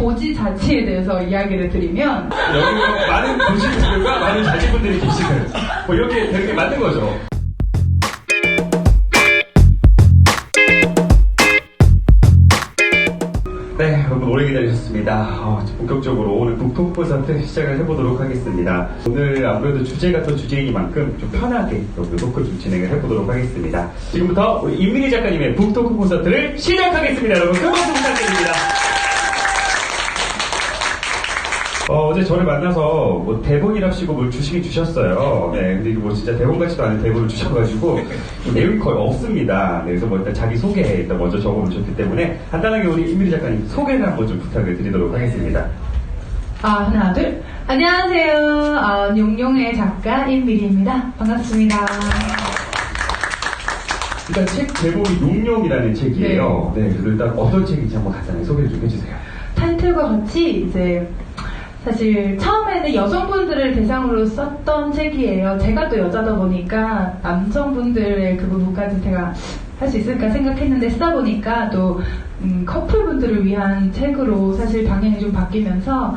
고지 자체에 대해서 이야기를 드리면 여기 많은 도시분들과 많은 자제분들이 계시는 뭐 이렇게 되는 게 맞는 거죠. 네, 여러분 오래 기다리셨습니다. 본격적으로 오늘 북토크 콘서트 시작을 해보도록 하겠습니다. 오늘 아무래도 주제가 또 주제이니만큼 좀 편하게 여러분 토크 좀 진행을 해보도록 하겠습니다. 지금부터 우리 임민희 작가님의 북토크 콘서트를 시작하겠습니다. 여러분 큰 박수 부탁드립니다. 어제 저를 만나서 뭐 대본이랍시고 뭘 주시긴 주셨어요. 네, 근데 이거 뭐 진짜 대본 같지도 않은 대본을 주셔가지고 내용이 거의 없습니다. 네, 그래서 뭐 일단 자기 소개 일단 먼저 적어놓으셨기 때문에 간단하게 우리 임민희 작가님 소개를 한번 좀 부탁을 드리도록 하겠습니다. 하나 둘 안녕하세요. 용용의 작가 임미리입니다. 반갑습니다. 일단 책 제목이 용용이라는 책이에요. 네, 그래서 일단 어떤 책인지 한번 간단하게 소개를 좀 해주세요. 타이틀과 같이 이제 사실 처음에는 여성분들을 대상으로 썼던 책이에요. 제가 또 여자다 보니까 남성분들의 그 부분까지 제가 할 수 있을까 생각했는데 쓰다 보니까 또 커플분들을 위한 책으로 사실 방향이 좀 바뀌면서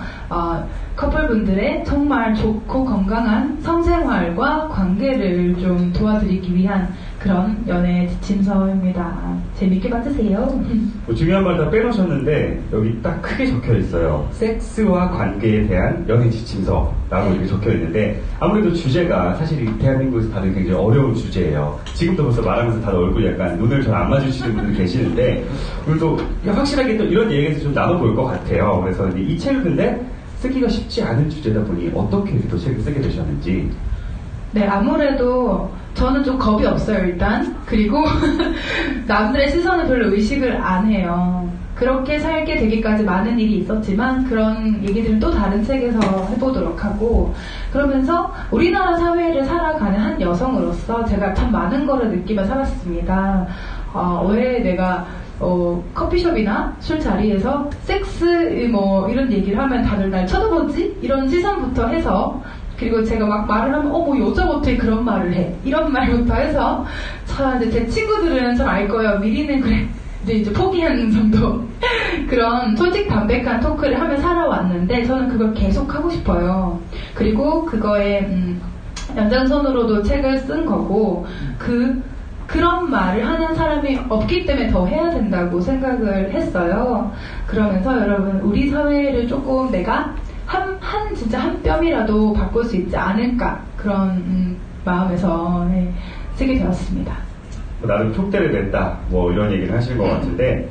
커플분들의 정말 좋고 건강한 성생활과 관계를 좀 도와드리기 위한 그런 연애 지침서입니다. 재밌게 봐주세요. 뭐 중요한 말 다 빼놓으셨는데 여기 딱 크게 적혀 있어요. 섹스와 관계에 대한 연애 지침서라고 이렇게 적혀 있는데 아무래도 주제가 사실 대한민국에서 다들 굉장히 어려운 주제예요. 지금도 벌써 말하면서 다들 얼굴 약간 눈을 잘 안 마주치는 분들이 계시는데 오늘도 확실하게 또 이런 얘기에서 좀 나눠볼 것 같아요. 그래서 이 책을 근데 쓰기가 쉽지 않은 주제다 보니 어떻게 이렇게 책을 쓰게 되셨는지. 네, 아무래도 저는 좀 겁이 없어요, 일단. 그리고 남들의 시선을 별로 의식을 안 해요. 그렇게 살게 되기까지 많은 일이 있었지만 그런 얘기들은 또 다른 책에서 해보도록 하고 그러면서 우리나라 사회를 살아가는 한 여성으로서 제가 참 많은 거를 느끼며 살았습니다. 왜 내가 커피숍이나 술자리에서 섹스 뭐 이런 얘기를 하면 다들 날 쳐다보지? 이런 시선부터 해서 그리고 제가 막 말을 하면 뭐 여자가 어떻게 그런 말을 해? 이런 말부터 해서 참 이제 제 친구들은 좀 알 거예요. 미리는 그래. 이제 포기하는 정도 그런 솔직 담백한 토크를 하며 살아왔는데 저는 그걸 계속 하고 싶어요. 그리고 그거에 연장선으로도 책을 쓴 거고 그런 말을 하는 사람이 없기 때문에 더 해야 된다고 생각을 했어요. 그러면서 여러분 우리 사회를 조금 내가 진짜 한 뼘이라도 바꿀 수 있지 않을까 그런 마음에서 쓰게 되었습니다. 나름 촉대를 냈다 뭐 이런 얘기를 하시는 것 같은데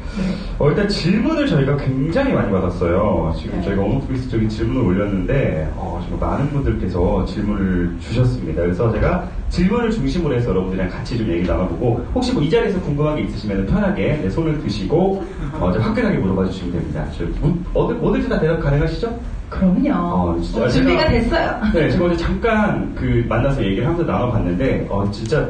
일단 질문을 저희가 굉장히 많이 받았어요. 지금 저희가 오너프리스적인 질문을 올렸는데 정말 많은 분들께서 질문을 주셨습니다. 그래서 제가 질문을 중심으로 해서 여러분들이랑 같이 좀 얘기 나눠보고 혹시 뭐 이 자리에서 궁금한 게 있으시면 편하게 내 손을 드시고 화끈하게 물어봐 주시면 됩니다. 뭐든지 다 대답 가능하시죠? 그럼요. 준비가 됐어요. 네, 제가 어제 잠깐 만나서 얘기를 하면서 나눠봤는데,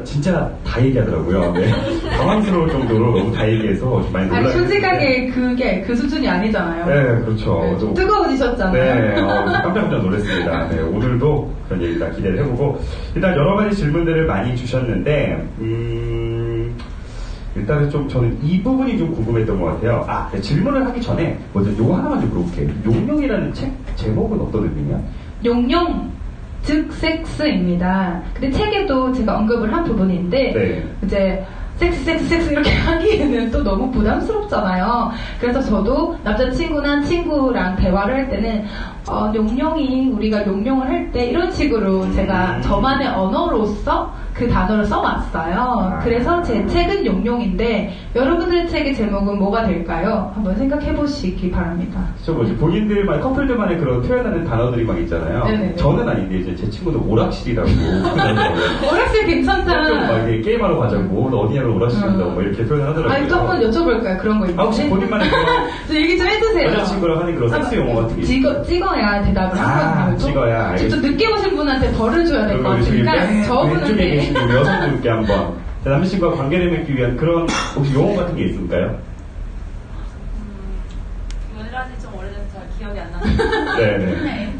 진짜 다 얘기하더라고요. 네, 당황스러울 정도로 너무 다 얘기해서 좀 많이 놀랐어요. 솔직하게 그게 그 수준이 아니잖아요. 네, 그렇죠. 네, 뜨거워지셨잖아요. 네, 깜짝 놀랐습니다. 네, 오늘도 그런 얘기 다 기대를 해보고, 일단 여러 가지 질문들을 많이 주셨는데, 일단은 좀 저는 이 부분이 좀 궁금했던 것 같아요. 네, 질문을 하기 전에 먼저 요거 하나만 좀 물어볼게요. 용용이라는 책 제목은 어떤 의미냐? 용용, 즉 섹스입니다. 근데 책에도 제가 언급을 한 부분인데 이제 섹스 이렇게 하기에는 또 너무 부담스럽잖아요. 그래서 저도 남자친구나 친구랑 대화를 할 때는 용용이 우리가 용용을 할 때 이런 식으로 제가 저만의 언어로서 그 단어를 써왔어요. 그래서 제 책은 용용인데 여러분들의 책의 제목은 뭐가 될까요? 한번 생각해 보시기 바랍니다. 본인들만 커플들만의 그런 표현하는 단어들이 막 있잖아요. 네네. 저는 아닌데 이제 제 친구는 오락실이라고 오락실 괜찮다. 막 이렇게 게임하러 가자고 너 어디냐면 오락실이라고 뭐 이렇게 표현을 하더라고요. 아니 또 한번 여쭤볼까요? 그런 거 있는데. 혹시 본인만의 그런 얘기 좀 해주세요. 여자친구랑 하는 그런 섹스 용어 같은 게 찍어야 대답을 하거든요. 찍어야. 직접 늦게 오신 분한테 벌을 줘야 될 것 같으니까 저분은 계신 여성분께 한번 남자친구와 관계를 맺기 위한 그런 혹시 용어 같은 게 있을까요? 연애라지 좀 오래돼서 잘 기억이 안 나는데 네네.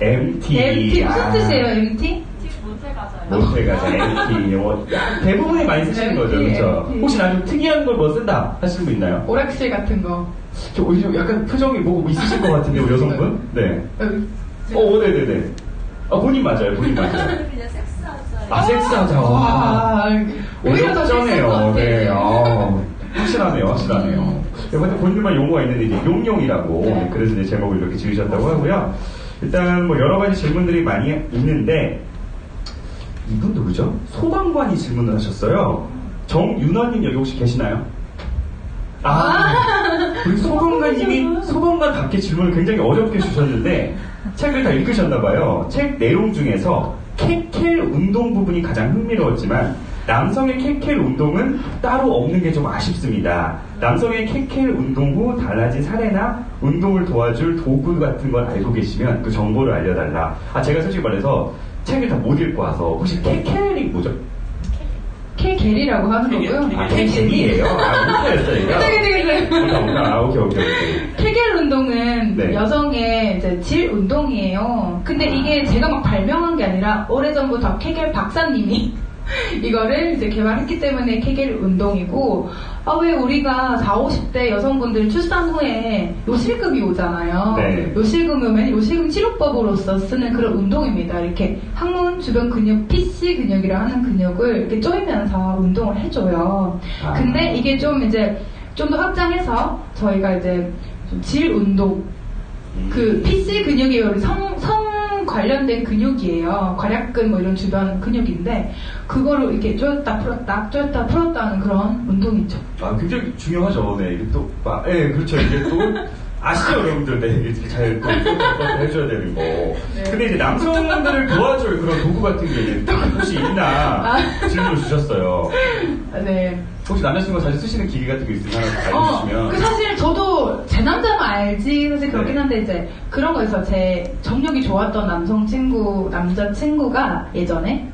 MT 말이죠. MT 무슨 뜻이에요, MT? 모텔 가자요. 모텔 가자, MT 용어 대부분이 많이 쓰시는 거죠, 그렇죠? 혹시 나좀 특이한 걸 뭐 쓴다 하시는 분 있나요? 오락실 같은 거. 저 오히려 약간 표정이 뭐 있으실 것 같은데, 우리 여성분? 네. 네네네. 본인 맞아요, 본인 맞아요. 그냥 섹스하자. 섹스하자. 와, 오히려 더 섹스할 것 같아. 네, 확실하네요. 근데 본인만 용어가 있는데, 이제 용용이라고. 네. 그래서 이제 제목을 이렇게 지으셨다고 하고요. 일단 뭐 여러 가지 질문들이 많이 있는데, 이분 누구죠? 소방관이 질문을 하셨어요. 정윤아님 여기 혹시 계시나요? 우리 소방관님이 소방관답게 질문을 굉장히 어렵게 주셨는데 책을 다 읽으셨나봐요. 책 내용 중에서 케켈 운동 부분이 가장 흥미로웠지만 남성의 케켈 운동은 따로 없는 게 좀 아쉽습니다. 남성의 케켈 운동 후 달라진 사례나 운동을 도와줄 도구 같은 걸 알고 계시면 그 정보를 알려달라. 제가 솔직히 말해서 책을 다 못 읽고 와서 혹시 케켈이 뭐죠? 케겔이라고 하는 거고요. 케겔이에요? 못하였어요, 이거? 오케이. 케겔 운동은 네. 여성의 이제 질 운동이에요. 근데 이게 제가 막 발명한 게 아니라 오래전부터 케겔 박사님이 이거를 이제 개발했기 때문에 케겔 운동이고, 왜 우리가 40, 50대 여성분들 출산 후에 요실금이 오잖아요. 네. 요실금이 오면 요실금 치료법으로서 쓰는 그런 운동입니다. 이렇게 항문 주변 근육, PC 근육이라 하는 근육을 이렇게 조이면서 운동을 해줘요. 근데 이게 좀 이제 좀 더 확장해서 저희가 이제 좀 질 운동, 그 PC 근육이 우리 성 관련된 근육이에요. 괄약근 뭐 이런 주변 근육인데 그거를 이렇게 조였다 풀었다 하는 그런 운동이죠. 굉장히 중요하죠. 네, 이게 또, 그렇죠. 이게 또 아시죠, 여러분들? 네, 이렇게 잘 또 해줘야 되는 거. 네. 근데 이제 남성들을 도와줄 그런 도구 같은 게 혹시 있나 질문을 주셨어요. 네. 혹시 남자친구가 자주 쓰시는 기계 같은 게 있으면 하나 알려주시면. 사실 저도 제 남자만 알지 사실 그렇긴 한데 이제 그런 거에서 제 정력이 좋았던 남자친구가 예전에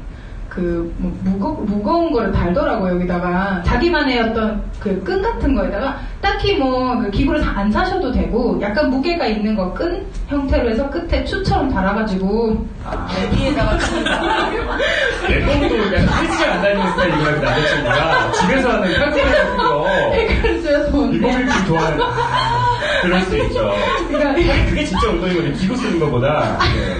무거운 거를 달더라고요. 여기다가 자기만의 어떤 그 끈 같은 거에다가 딱히 뭐 그 기구를 안 사셔도 되고 약간 무게가 있는 거 끈 형태로 해서 끝에 추처럼 달아가지고 위에다가 랩봉도 약간 헬스장 안 다니는 스타일이구나, 그 남자친구가. 집에서 하는 칼코리 같은 거. 헬스에서 이거를 좀 좋아하는. 그럴 수 있죠. 그러니까 그게 진짜 운동이거든요. 기구 쓰는 것보다. 네.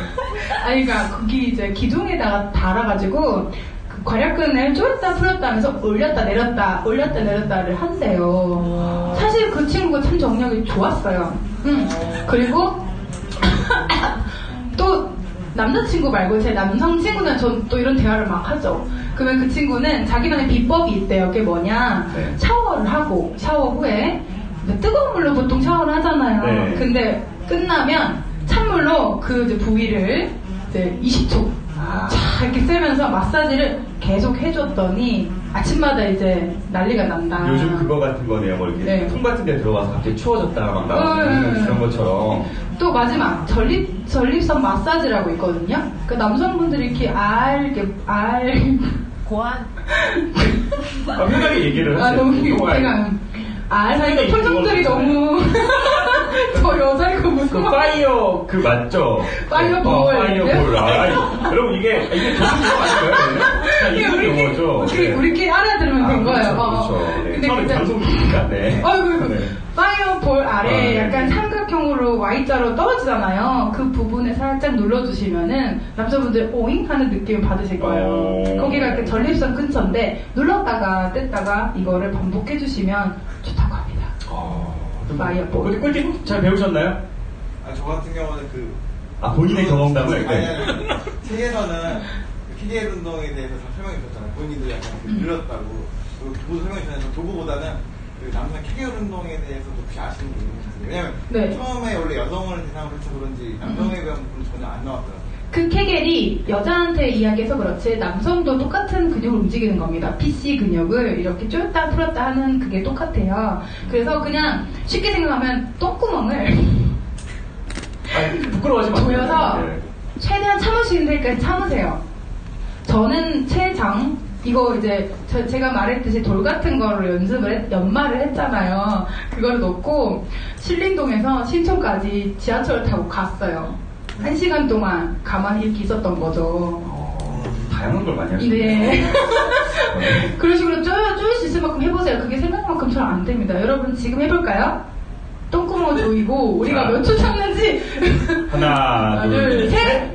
그러니까 거기 이제 기둥에다가 달아가지고 그 괄약근을 조였다 풀었다 하면서 올렸다 내렸다를 한대요. 사실 그 친구가 참 정력이 좋았어요. 그리고 또 남자친구 말고 제 남성 친구는 전 또 이런 대화를 막 하죠. 그러면 그 친구는 자기만의 비법이 있대요. 그게 뭐냐? 네. 샤워를 하고 샤워 후에 뜨거운 물로 보통 샤워를 하잖아요. 네. 근데 끝나면 찬물로 그 이제 부위를 이제 20초 이렇게 쐬면서 마사지를 계속 해줬더니 아침마다 이제 난리가 난다. 요즘 그거 같은 거네요. 뭐 이렇게 네. 통 같은 데 들어가서 갑자기 추워졌다가 막 나오는 그런 것처럼. 또 마지막 전립선 마사지라고 있거든요. 그 남성분들이 이렇게 고안. 편하게 얘기를 하세요. 너무 제가 사이가 표정들이 너무 저 여자이고 무슨 그 파이어 그 맞죠? 파이어 볼. 파이어 볼. 여러분 이게 전문 용어 아닌가요? 이게 용어죠. 우리끼리 알아들으면 된 거예요. 그렇죠. 네. 근데 처음에 방송이니까. 네. 네. 파이어 볼 아래 네. 약간 삼각형으로 Y자로 떨어지잖아요. 그 부분에 살짝 눌러주시면은 남자분들 오잉 하는 느낌을 받으실 거예요. 거기가 이렇게 전립선 근처인데 눌렀다가 뗐다가 이거를 반복해주시면 좋다고 합니다. 파이어 볼. 근데 꿀팁 잘 배우셨나요? 저 같은 경우는 본인의 경험담을. 아니. 책에서는 케겔 운동에 대해서 다 설명해 줬잖아요. 본인도 약간 늘렸다고. 그리고 도구 설명해 줬는데 도구보다는 그 남성 케겔 운동에 대해서 혹시 아시는 분이 있으세요? 왜냐면 네. 처음에 원래 여성을 대상으로 해서 그런지 남성에 대한 부분은 전혀 안 나왔더라고요. 그 케겔이 여자한테 이야기해서 그렇지 남성도 똑같은 근육을 움직이는 겁니다. PC 근육을 이렇게 쪼였다 풀었다 하는 그게 똑같아요. 그래서 그냥 쉽게 생각하면 똥구멍을 부끄러워하지 마세요. 조여서 네. 최대한 참을 수 있는 데까지 참으세요. 저는 최장 이거 이제 제가 말했듯이 돌 같은 거를 연마를 했잖아요. 그걸 놓고 신림동에서 신촌까지 지하철을 타고 갔어요. 1시간 동안 가만히 이렇게 있었던 거죠. 다양한 걸 많이 하시네요. 네. 그런 식으로 쪼일 수 있을 만큼 해보세요. 그게 생각만큼 잘 안 됩니다. 여러분 지금 해볼까요? 동안 조이고 우리가 몇 초 참는지 하나, 둘, 셋.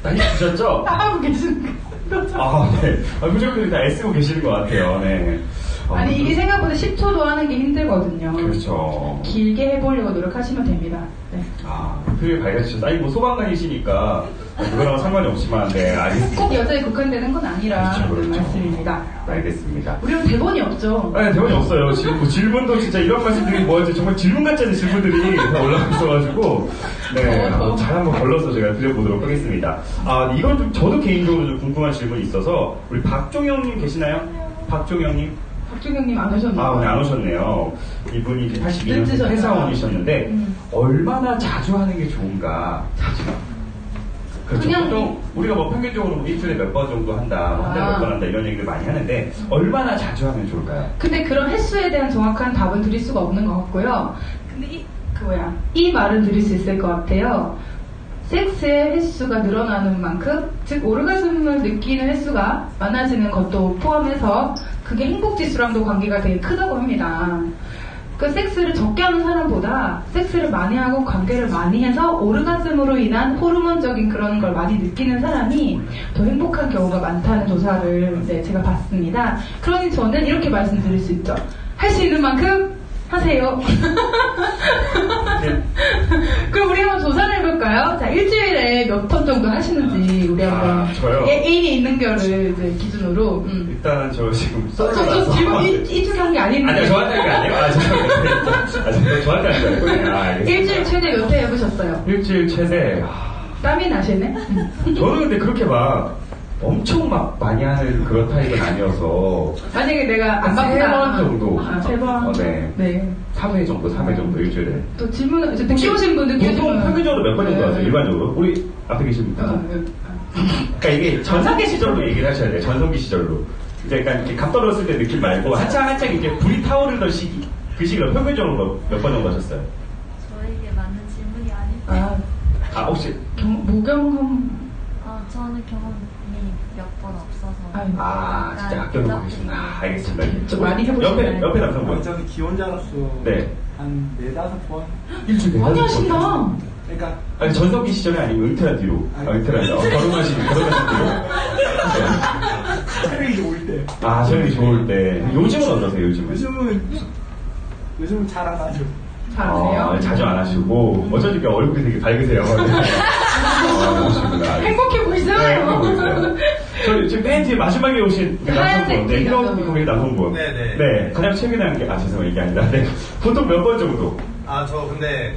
많이 주셨죠? 다 하고 계시는 거죠. 아, 네. 무조건 다 애쓰고 계시는 것 같아요. 네. 아니 이게 생각보다 10초도 하는 게 힘들거든요. 그렇죠. 길게 해보려고 노력하시면 됩니다. 네. 아, 되게 밝아지셨어요. 아니, 뭐 소방관이시니까 그거랑 상관이 없지만, 네, 알겠습니다. 꼭 여자에 국한되는 건 아니라 그렇죠, 그렇죠. 말씀입니다. 알겠습니다. 우리는 대본이 없죠. 아니, 대본이 없어요. 지금 뭐 질문도 진짜 이런 말씀들이 뭐지 정말 질문 같지 않은 질문들이 다 올라와 있어가지고, 네, 잘 한번 걸러서 제가 드려보도록 하겠습니다. 아, 이건 좀 저도 개인적으로 좀 궁금한 질문이 있어서, 우리 박종영님 계시나요? 박종영님? 박주경님 안 오셨나요? 아, 오늘 안 오셨네요. 이분이 이제 82년생 늦으셨어요. 회사원이셨는데, 얼마나 자주 하는 게 좋은가? 자주. 그렇죠. 그냥 보통 우리가 뭐 평균적으로 뭐 일주일에 몇 번 정도 한다, 뭐 한 달에 몇 번 한다 이런 얘기를 많이 하는데, 얼마나 자주 하면 좋을까요? 근데 그런 횟수에 대한 정확한 답은 드릴 수가 없는 것 같고요. 근데 이 말은 드릴 수 있을 것 같아요. 섹스의 횟수가 늘어나는 만큼, 즉 오르가즘을 느끼는 횟수가 많아지는 것도 포함해서 그게 행복지수랑도 관계가 되게 크다고 합니다. 그 섹스를 적게 하는 사람보다 섹스를 많이 하고 관계를 많이 해서 오르가즘으로 인한 호르몬적인 그런 걸 많이 느끼는 사람이 더 행복한 경우가 많다는 조사를 제가 봤습니다. 그러니 저는 이렇게 말씀드릴 수 있죠. 할 수 있는 만큼 하세요. 네. 그럼 우리 한번 조사를 해볼까요? 자, 일주일에 몇 턴 정도 하시는지 우리 한번 저요? 애인이 있는 거를 이제 기준으로. 일단 저 지금 저 질문 이쪽한 게 아닌데. 아니요, 저한테 한 게 아니에요? 저한테 한 게 아니고. 알겠습니다. 일주일 최대 몇 회 해보셨어요? 일주일 최대. 땀이 나시네? 저는 근데 그렇게 막 엄청 막 많이 하는 그런 타입은 아니어서 만약에 내가 안 한 받는다. 3번 정도. 아, 3번? 네. 네. 3회 정도, 3회 정도 일주일에. 또 질문, 이제 늦게 오신 분들 보통 평균적으로 몇 번 정도 하세요? 일반적으로? 우리 앞에 계신 분. 그러니까 이게 전성기 시절로 얘기를 하셔야 돼요. 전성기 시절로. 이제 약간 이렇게 감 떨어졌을 때 느낌 말고 한창 이제 불이 타오르던 시기. 그 시기로 평균적으로 몇 번 정도 하셨어요? 저에게 맞는 질문이 아닌데. 혹시? 무경험. 저는 경험이 몇 번 없어서. 진짜 아껴놓고 계시구나. 알겠습니다. 좀 많이 해보시나요? 옆에 남성분. 저는 기혼자로서 네. 한 4-5번 일주일에 많이 하신다. 그러니까 아니, 전성기 시절에 아니면 은퇴한 뒤로. 은퇴한 뒤로. 결혼하신 뒤로. 체력이 좋을 때. 체력이 좋을 때. 요즘은 어떠세요, 요즘은? 요즘은 잘 안 하죠. 잘 안 해요? 자주 안 하시고, 어쩐지 얼굴이 되게 밝으세요. 그러시구나. 행복해 보이세요? 네, 행복해 보이세요. 저 지금 맨 뒤에 마지막에 오신 그 남성분, 네, 희롱 남성분. 네네. 네, 가장 최근에 한 게, 죄송해요, 이게 아니라. 네. 보통 몇 번 정도? 저 근데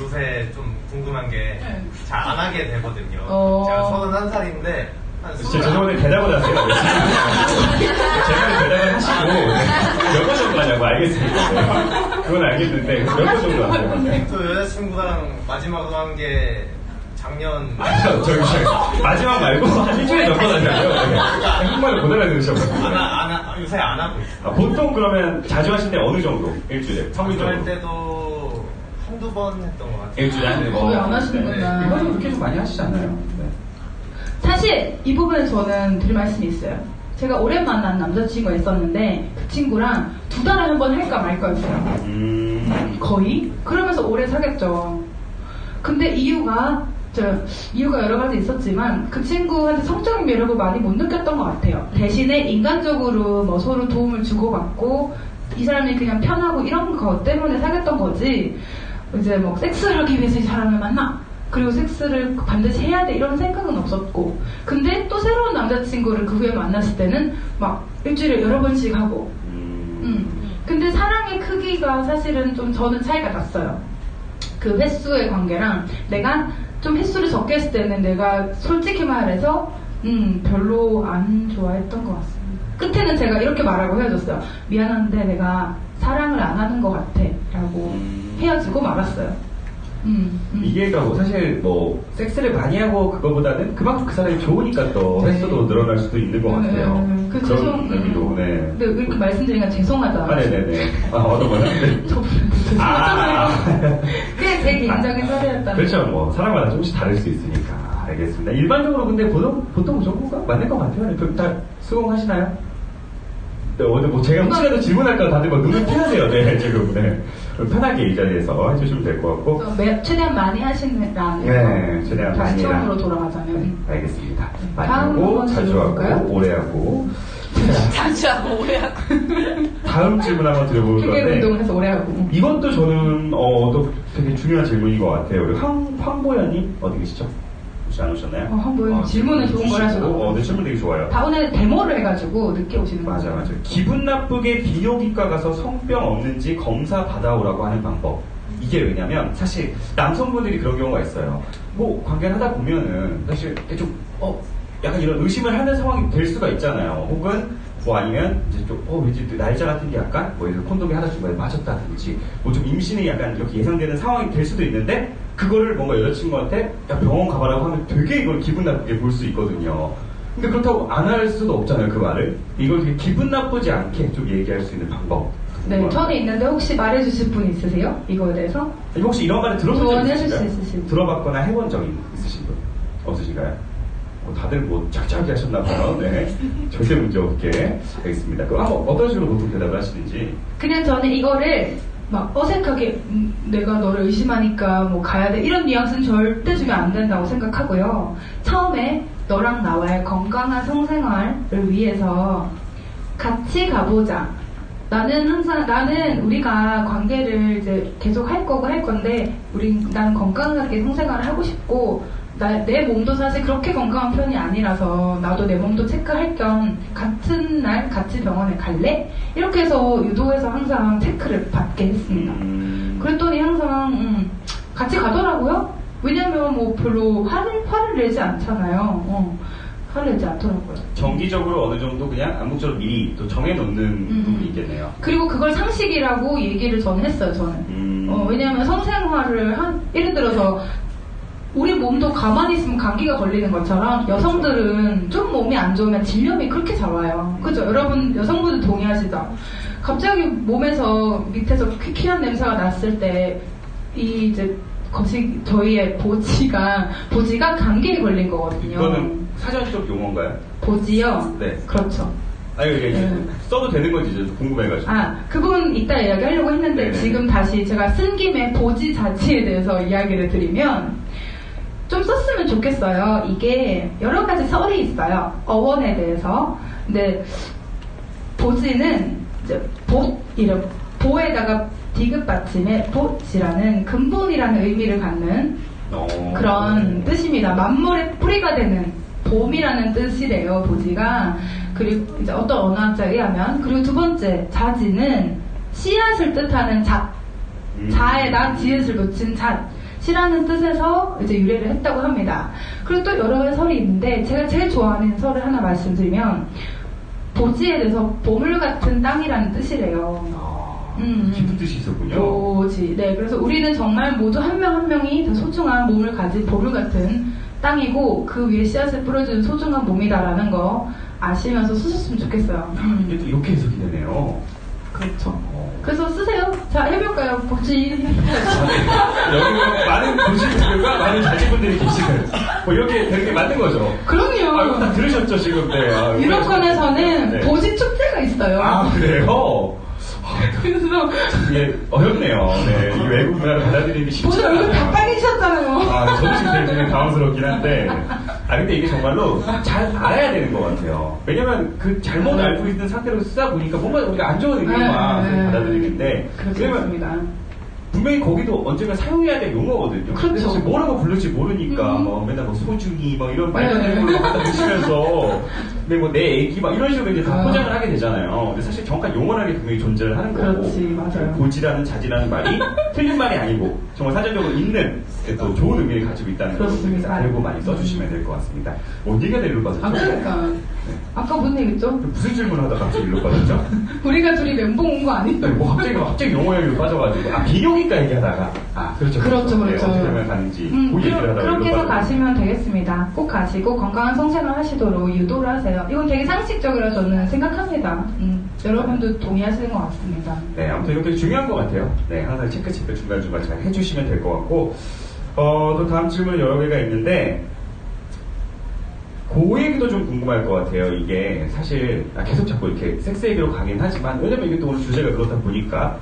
요새 좀 궁금한 게 잘 안 하게 되거든요. 제가 31살인데 한 진짜 죄송한데 대답을 하세요. 제가 대답을 하시고 몇 번 정도 하냐고 알겠습니다. 네. 그건 알겠는데 몇 번 정도 하세요? 또 여자친구랑 마지막으로 한 게 작년 마지막 말고 한 일주일에 몇 번 하냐고요? 한국말을 못 알아들으셔가지고. 요새 안 하고 있어요. 보통 그러면 자주 하실 때 어느 정도? 일주일에? 자주 할 평균적으로? 때도 한두 번 했던 것 같아요. 일주일에 한 번? 거의 안 하시는구나. 이거는 그렇게 좀 많이 하시지 않나요? 네. 사실 이 부분에 저는 드릴 말씀이 있어요. 제가 오랜 만난 남자친구가 있었는데 그 친구랑 2달에 한 번 할까 말까였어요. 거의? 그러면서 오래 사귀었죠. 근데 이유가 여러 가지 있었지만 그 친구한테 성적인 매력을 많이 못 느꼈던 것 같아요. 대신에 인간적으로 뭐 서로 도움을 주고받고 이 사람이 그냥 편하고 이런 것 때문에 사귀었던 거지, 이제 뭐 섹스를 하기 위해서 이 사람을 만나, 그리고 섹스를 반드시 해야 돼 이런 생각은 없었고, 근데 또 새로운 남자친구를 그 후에 만났을 때는 막 일주일에 여러 번씩 하고. 근데 사랑의 크기가 사실은 좀 저는 차이가 났어요. 그 횟수의 관계랑, 내가 좀 횟수를 적게 했을 때는 내가 솔직히 말해서 별로 안 좋아했던 것 같습니다. 끝에는 제가 이렇게 말하고 헤어졌어요. 미안한데 내가 사랑을 안 하는 것 같아 라고 헤어지고 말았어요. 이해가 사실 섹스를 많이 하고 그거보다는 그만큼 그 사람이 좋으니까 또 횟수도 늘어날 수도 있는 것 같아요. 그런 의미로. 네. 근데 이렇게 말씀드리니까 죄송하다. 네네네. 어떤 거요? 네. 그게 제 개인적인 사례였다는. 그렇죠. 사람마다 조금씩 다를 수 있으니까. 알겠습니다. 일반적으로 근데 보통 그 정도가 맞는 것 같아요. 다 수긍하시나요? 네, 오늘 뭐 제가 혹시라도 질문할까 다들 막 눈을 피하세요. 네, 지금. 네. 편하게 이 자리에서 해주시면 될 것 같고. 최대한 많이 하시느라. 네, 최대한 많이. 처음으로 돌아가자면. 네, 알겠습니다. 많이 다음 하고, 자주 하고, 오래 하고. 자주 하고 오래 하고. 다음 질문 한번 드려볼 건데. 크게 운동해서 오래 하고. 이것도 저는, 또 되게 중요한 질문인 것 같아요. 우리 황보현님, 어디 계시죠? 혹시 안 오셨나요? 황보현 질문은 좋은 걸 하셔서. 네, 질문 되게 좋아요. 다 오늘 데모를 해가지고 늦게 오시는 거예요. 맞아. 기분 나쁘게 비뇨기과 가서 성병 없는지 검사 받아오라고 하는 방법. 이게 왜냐면 사실 남성분들이 그런 경우가 있어요. 뭐 관계를 하다 보면은 사실 좀 약간 이런 의심을 하는 상황이 될 수가 있잖아요. 혹은 뭐 아니면 이제 좀 왠지 날짜 같은 게 약간 뭐 예를 들어 콘돔이 하나 중간에 빠졌다든지 뭐 좀 임신이 약간 이렇게 예상되는 상황이 될 수도 있는데 그거를 뭔가 여자친구한테 야 병원 가봐라고 하면 되게 이걸 기분 나쁘게 볼 수 있거든요. 근데 그렇다고 안 할 수도 없잖아요, 그 말을. 이걸 되게 기분 나쁘지 않게 좀 얘기할 수 있는 방법. 네, 저는 있는데 혹시 말해주실 분 있으세요? 이거에 대해서? 혹시 이런 말을 들어본 적 조언해줄 있으신가요? 수 있으신 분. 들어봤거나 해본 적이 있으신 분 없으신가요? 다들 뭐 짝짝이 하셨나봐요. 네, 절대 문제 없게. 알겠습니다. 그럼 한번 어떤 식으로 보통 대답을 하시는지. 그냥 저는 이거를 막 어색하게 내가 너를 의심하니까 뭐 가야 돼 이런 뉘앙스는 절대 주면 안 된다고 생각하고요. 처음에 너랑 나와의 건강한 성생활을 위해서 같이 가보자. 나는 우리가 관계를 이제 계속 할 거고 할 건데 나는 건강하게 성생활을 하고 싶고 내 몸도 사실 그렇게 건강한 편이 아니라서 나도 내 몸도 체크할 겸 같은 날 같이 병원에 갈래? 이렇게 해서 유도해서 항상 체크를 받게 했습니다. 그랬더니 항상 같이 가더라고요. 왜냐면 뭐 별로 화를 내지 않잖아요. 화를 내지 않더라고요. 정기적으로 어느 정도 그냥 암묵적으로 미리 또 정해놓는 부분이 있겠네요. 그리고 그걸 상식이라고 얘기를 저는 했어요. 저는. 왜냐면 성생활을 예를 들어서 우리 몸도 가만히 있으면 감기가 걸리는 것처럼 여성들은 좀 몸이 안 좋으면 질염이 그렇게 잘 와요. 그죠? 여러분 여성분들 동의하시죠? 갑자기 몸에서 밑에서 퀴퀴한 냄새가 났을 때 이제 저희의 보지가 감기에 걸린 거거든요. 이거는 사전적 용어인가요? 보지요? 네. 그렇죠. 아니 이게 써도 되는 건지 이제 궁금해가지고. 그 부분 이따 이야기하려고 했는데 네네. 지금 다시 제가 쓴 김에 보지 자체에 대해서 이야기를 드리면 좀 썼으면 좋겠어요. 이게 여러 가지 설이 있어요. 어원에 대해서. 근데 보지는 이제 보에다가 디귿 받침에 보지라는 근본이라는 의미를 갖는 그런 뜻입니다. 만물의 뿌리가 되는 봄이라는 뜻이래요. 보지가. 그리고 이제 어떤 언어학자에 의하면 그리고 두 번째 자지는 씨앗을 뜻하는 자에다 지읒을 붙인 시라는 뜻에서 이제 유래를 했다고 합니다. 그리고 또 여러 가지 설이 있는데 제가 제일 좋아하는 설을 하나 말씀드리면 보지에 대해서 보물 같은 땅이라는 뜻이래요. 깊은 뜻이 있었군요. 보지. 네, 그래서 우리는 정말 모두 한 명 한 명이 다 소중한 몸을 가진 보물 같은 땅이고 그 위에 씨앗을 뿌려주는 소중한 몸이다라는 거 아시면서 쓰셨으면 좋겠어요. 이게 또 이렇게 해석이 되네요. 그렇죠. 그래서 쓰세요. 자, 해볼까요? 보지. 여기 많은 보시분들과 많은 자제분들이 계시는 뭐 이렇게 되는 게 맞는 거죠. 그럼요. 다 들으셨죠 지금? 네. 유럽권에서는 네. 보지 축제가 있어요. 그래요? 그래서 이게 어렵네요. 네, 이 외국 문화를 받아들이기 쉽지 보지 않아요. 얼굴 다 빨개지셨잖아요. 저도 지금 되게 당황스럽긴 한데, 근데 이게 정말로 잘 알아야 되는 것 같아요. 왜냐면 그 잘못 알고 있는 상태로 쓰다 보니까 뭔가 우리가 안 좋은 의미만 받아들이는데, 그렇습니다. 분명히 거기도 언젠가 사용해야 될 용어거든요. 그렇죠. 근데 사실 뭐라고 부를지 모르니까 맨날 소중히 이런 말도 되는 걸로 갖다 붙이면서 근데 내 애기 이런 식으로 이제 다 포장을 하게 되잖아요. 근데 사실 정확한 용어라는 게 분명히 존재를 하는 거고. 그렇지, 맞아요. 보지라는 자지라는 말이 틀린 말이 아니고 정말 사전적으로 있는 또 좋은 의미를 가지고 있다는 걸 알고 많이 써주시면 될 것 같습니다. 뭔 얘기가 일로 빠졌죠? 그러니까. 아까 뭔 얘기죠? 무슨 질문을 하다가 갑자기 일로 빠졌죠? 우리가 둘이 멘붕 온 거 아니에요? 갑자기 용어 얘기로 빠져가지고 비뇨기과 얘기하다가 그렇죠. 그렇죠. 어떻게 하면 가는지 그 얘기를 하다가 그렇게 해서 가시면 되겠습니다. 꼭 가시고 건강한 성생활 하시도록 유도를 하세요. 이건 되게 상식적이라 저는 생각합니다. 여러분도 동의하시는 것 같습니다. 네, 아무튼 이렇게 중요한 것 같아요. 네, 항상 체크 중간중간 잘 해주시면 될 것 같고 또 다음 질문 여러 개가 있는데 그 얘기도 좀 궁금할 것 같아요. 이게 사실 계속 자꾸 이렇게 섹스 얘기로 가긴 하지만 왜냐면 이게 또 오늘 주제가 그렇다 보니까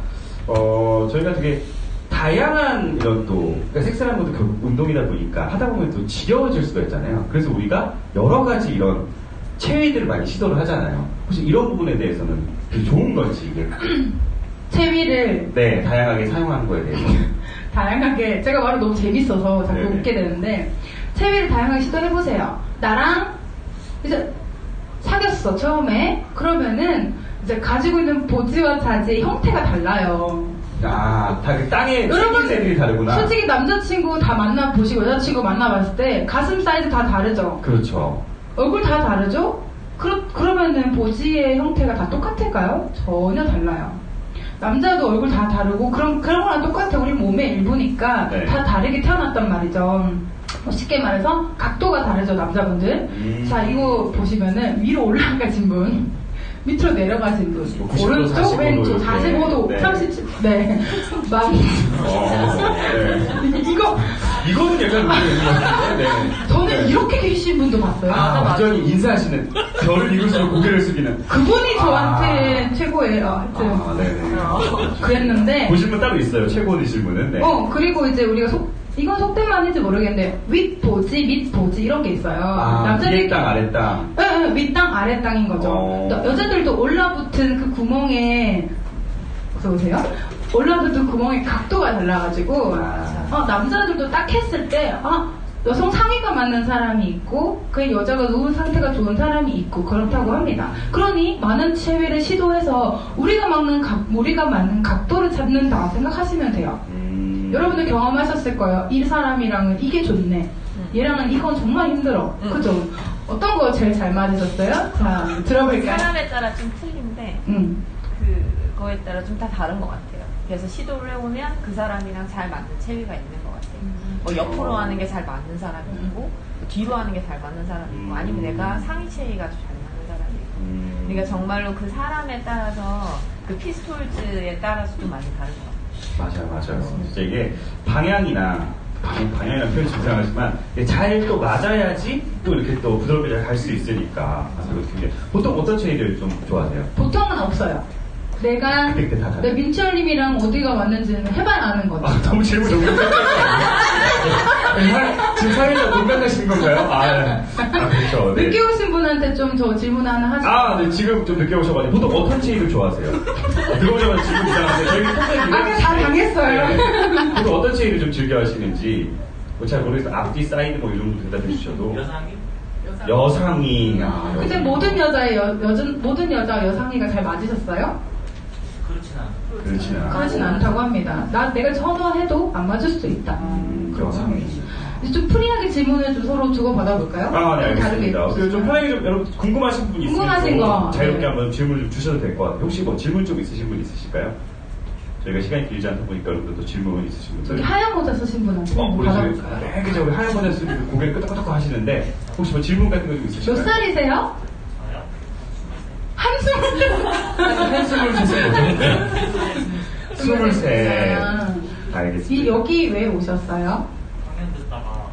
저희가 되게 다양한 이런 또 그러니까 섹스라는 것도 결국 운동이다 보니까 하다 보면 또 지겨워질 수가 있잖아요. 그래서 우리가 여러 가지 이런 체위들을 많이 시도를 하잖아요. 혹시 이런 부분에 대해서는 되게 좋은 건지 이게 체위를 네 다양하게 사용하는 거에 대해서 다양하게 제가 말이 너무 재밌어서 자꾸 네네. 웃게 되는데 체위를 다양하게 시도해보세요. 나랑 이제 사귀었어 처음에 그러면은 이제 가지고 있는 보지와 자지의 형태가 달라요. 다 그 땅에 여러분 생긴 애들이 다르구나. 솔직히 남자친구 다 만나보시고 여자친구 만나봤을 때 가슴 사이즈 다 다르죠. 그렇죠. 얼굴 다 다르죠? 그러면은 보지의 형태가 다 똑같을까요? 전혀 달라요. 남자도 얼굴 다 다르고 그런 거랑 똑같아. 우리 몸의 일부니까 네. 다 다르게 태어났단 말이죠. 쉽게 말해서 각도가 다르죠, 남자분들. 자, 이거 보시면은 위로 올라가신 분, 밑으로 내려가신 분, 90도, 오른쪽, 45도 왼쪽, 이렇게. 45도, 네. 37, 네. 네. 이거는 약간 의미 같은데. 네. 저는 네. 이렇게 계신 분도 봤어요. 완전히 인사하시는 별을 읽을수록 고개를 숙이는. 그분이 저한테 최고예요. 하여튼. 네네. 그랬는데. 보신 분 따로 있어요. 최고이실 분은. 네. 그리고 이제 우리가 이건 속된 말인지 모르겠는데 윗보지, 밑보지 이런 게 있어요. 위에 땅, 아래 땅. 네, 윗땅, 아래땅인 거죠. 여자들도 올라붙은 그 구멍에 어서 오세요. 올라붙은 구멍의 각도가 달라가지고 남자들도 딱 했을 때 여성 상의가 맞는 사람이 있고 그 여자가 누운 상태가 좋은 사람이 있고 그렇다고 합니다. 그러니 많은 체위를 시도해서 우리가 맞는 각도를 잡는다 생각하시면 돼요. 여러분들 경험하셨을 거예요. 이 사람이랑은 이게 좋네. 얘랑은 이건 정말 힘들어. 그죠? 어떤 거 제일 잘 맞으셨어요? 자, 들어볼까요? 사람에 따라 좀 틀린데 그거에 따라 좀 다 다른 것 같아요. 그래서 시도를 해보면 그 사람이랑 잘 맞는 체위가 있는 것 같아요. 뭐 옆으로 하는 게 잘 맞는 사람이 있고 뒤로 하는 게 잘 맞는 사람이 있고 아니면 내가 상의 체위가 잘 맞는 사람이 있고 그러니까 정말로 그 사람에 따라서 그 피스톨즈에 따라서 좀 많이 다른 것 같아요. 맞아요. 진짜 이게 방향이라는 표현이 좀 이상하지만 잘 또 맞아야지 또 이렇게 또 부드럽게 잘 갈 수 있으니까. 보통 어떤 체위를 좀 좋아하세요? 보통은 없어요. 내가 내 민철님이랑 어디가 맞는지는 해봐야 아는 거죠. 너무 질문 너무 지금 사회자 농담하신 건가요? 그렇죠. 네. 늦게 오신 분한테 좀 저 질문 하나 하죠. 네, 지금 좀 늦게 오셔가지고 보통 어떤 체위를 좋아하세요? 들어오자마자 질문 이상한데 저희 평소에 다 당했어요. 네. 보통 어떤 체위를 좀 즐겨 하시는지 잘 모르겠어요. 앞뒤 사이드 뭐 이런 거 대답해 주셔도 여상이 근데 모든 여자 여상이가 잘 맞으셨어요? 그렇진 않다고 합니다. 내가 선호해도 안 맞을 수도 있다. 여상이. 이제 좀 프리하게 질문을 좀 서로 주고받아볼까요? 네, 알겠습니다. 좀 편하게 좀 여러분 궁금하신 분 있으면 자유롭게 한번 질문 좀 주셔도 될 것 같아요. 혹시 뭐 질문 좀 있으신 분 있으실까요? 저희가 시간이 길지 않다 보니까 여러분들도 질문 있으신 분들. 저기 하얀 모자 쓰신 분한테 받아볼까요? 그죠. 우리 하얀 모자 쓰신 분 고개를 끄덕끄덕 하시는데 혹시 뭐 질문 같은 거 좀 있으실까요? 몇 살이세요? 한숨을 주세요. 23. 알겠습니다. 여기 왜 오셨어요? 강연 듣다가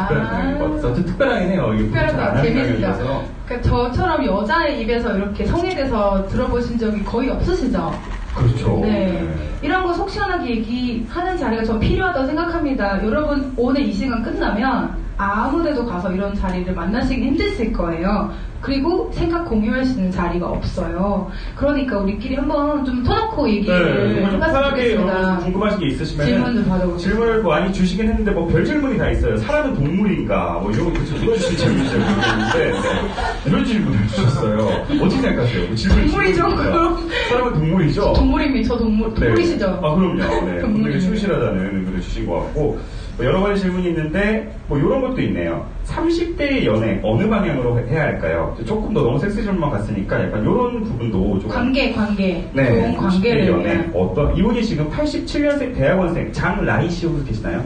특별한 거 특별하긴 해요. 특별하다. 재밌죠. 그러니까 저처럼 여자의 입에서 이렇게 성에 대해서 들어보신 적이 거의 없으시죠? 그렇죠. 네. 이런 거 속 시원하게 얘기하는 자리가 전 필요하다고 생각합니다. 여러분 오늘 이 시간 끝나면 아무데도 가서 이런 자리를 만나시기 힘드실 거예요. 그리고 생각 공유할 수 있는 자리가 없어요. 그러니까 우리끼리 한번 좀 터놓고 얘기를 해봤으면 편하게 좋겠습니다. 궁금하신 게 있으시면 질문 좀 받아보세요. 질문을 많이 주시긴 했는데 별 질문이 다 있어요. 사람은 동물인가 이런 거 물어주실 질문이 잘 모르겠는데 이런 질문을 주셨어요. 어떻게 생각하세요? 동물이죠. 사람은 동물이죠? 동물입니다. 저 동물이시죠? 그럼요. 네. 동물에게 충실하다는 의미를 주신 것 같고 여러 가지 질문이 있는데 이런 것도 있네요. 30대의 연애 어느 방향으로 해야 할까요? 조금 더 너무 섹시즘만 갔으니까 약간 이런 부분도 좀 관계 네, 좋은 관계를 연애 이분이 지금 87년생 대학원생 장라이 씨 혹시 계시나요?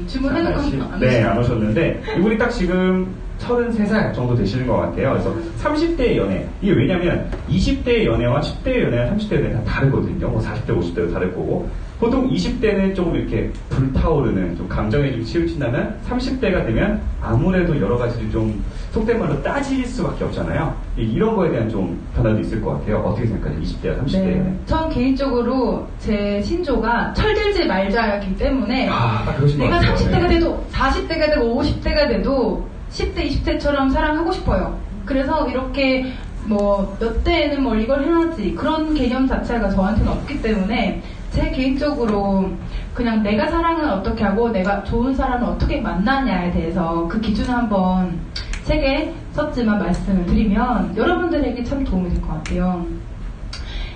질문해놓고 네, 안 오셨는데 이분이 딱 지금 33살 정도 되시는 것 같아요. 그래서 30대의 연애 이게 왜냐면 20대의 연애와 10대의 연애와 30대의 연애 다 다르거든요. 40대, 50대도 다를 거고 보통 20대는 조금 이렇게 불타오르는 좀 감정에 좀 치우친다면 30대가 되면 아무래도 여러 가지를 좀 속된 말로 따질 수밖에 없잖아요. 이런 거에 대한 좀 변화도 있을 것 같아요. 어떻게 생각하세요? 20대와 30대? 네. 전 개인적으로 제 신조가 철들지 말자였기 때문에 내가 30대가 돼도 40대가 되고 50대가 돼도 10대, 20대처럼 사랑하고 싶어요. 그래서 이렇게 뭐 몇 대에는 뭐 이걸 해야지 그런 개념 자체가 저한테는 없기 때문에 제 개인적으로 그냥 내가 사랑을 어떻게 하고 내가 좋은 사람을 어떻게 만나냐에 대해서 그 기준을 한번 책에 썼지만 말씀을 드리면 여러분들에게 참 도움이 될 것 같아요.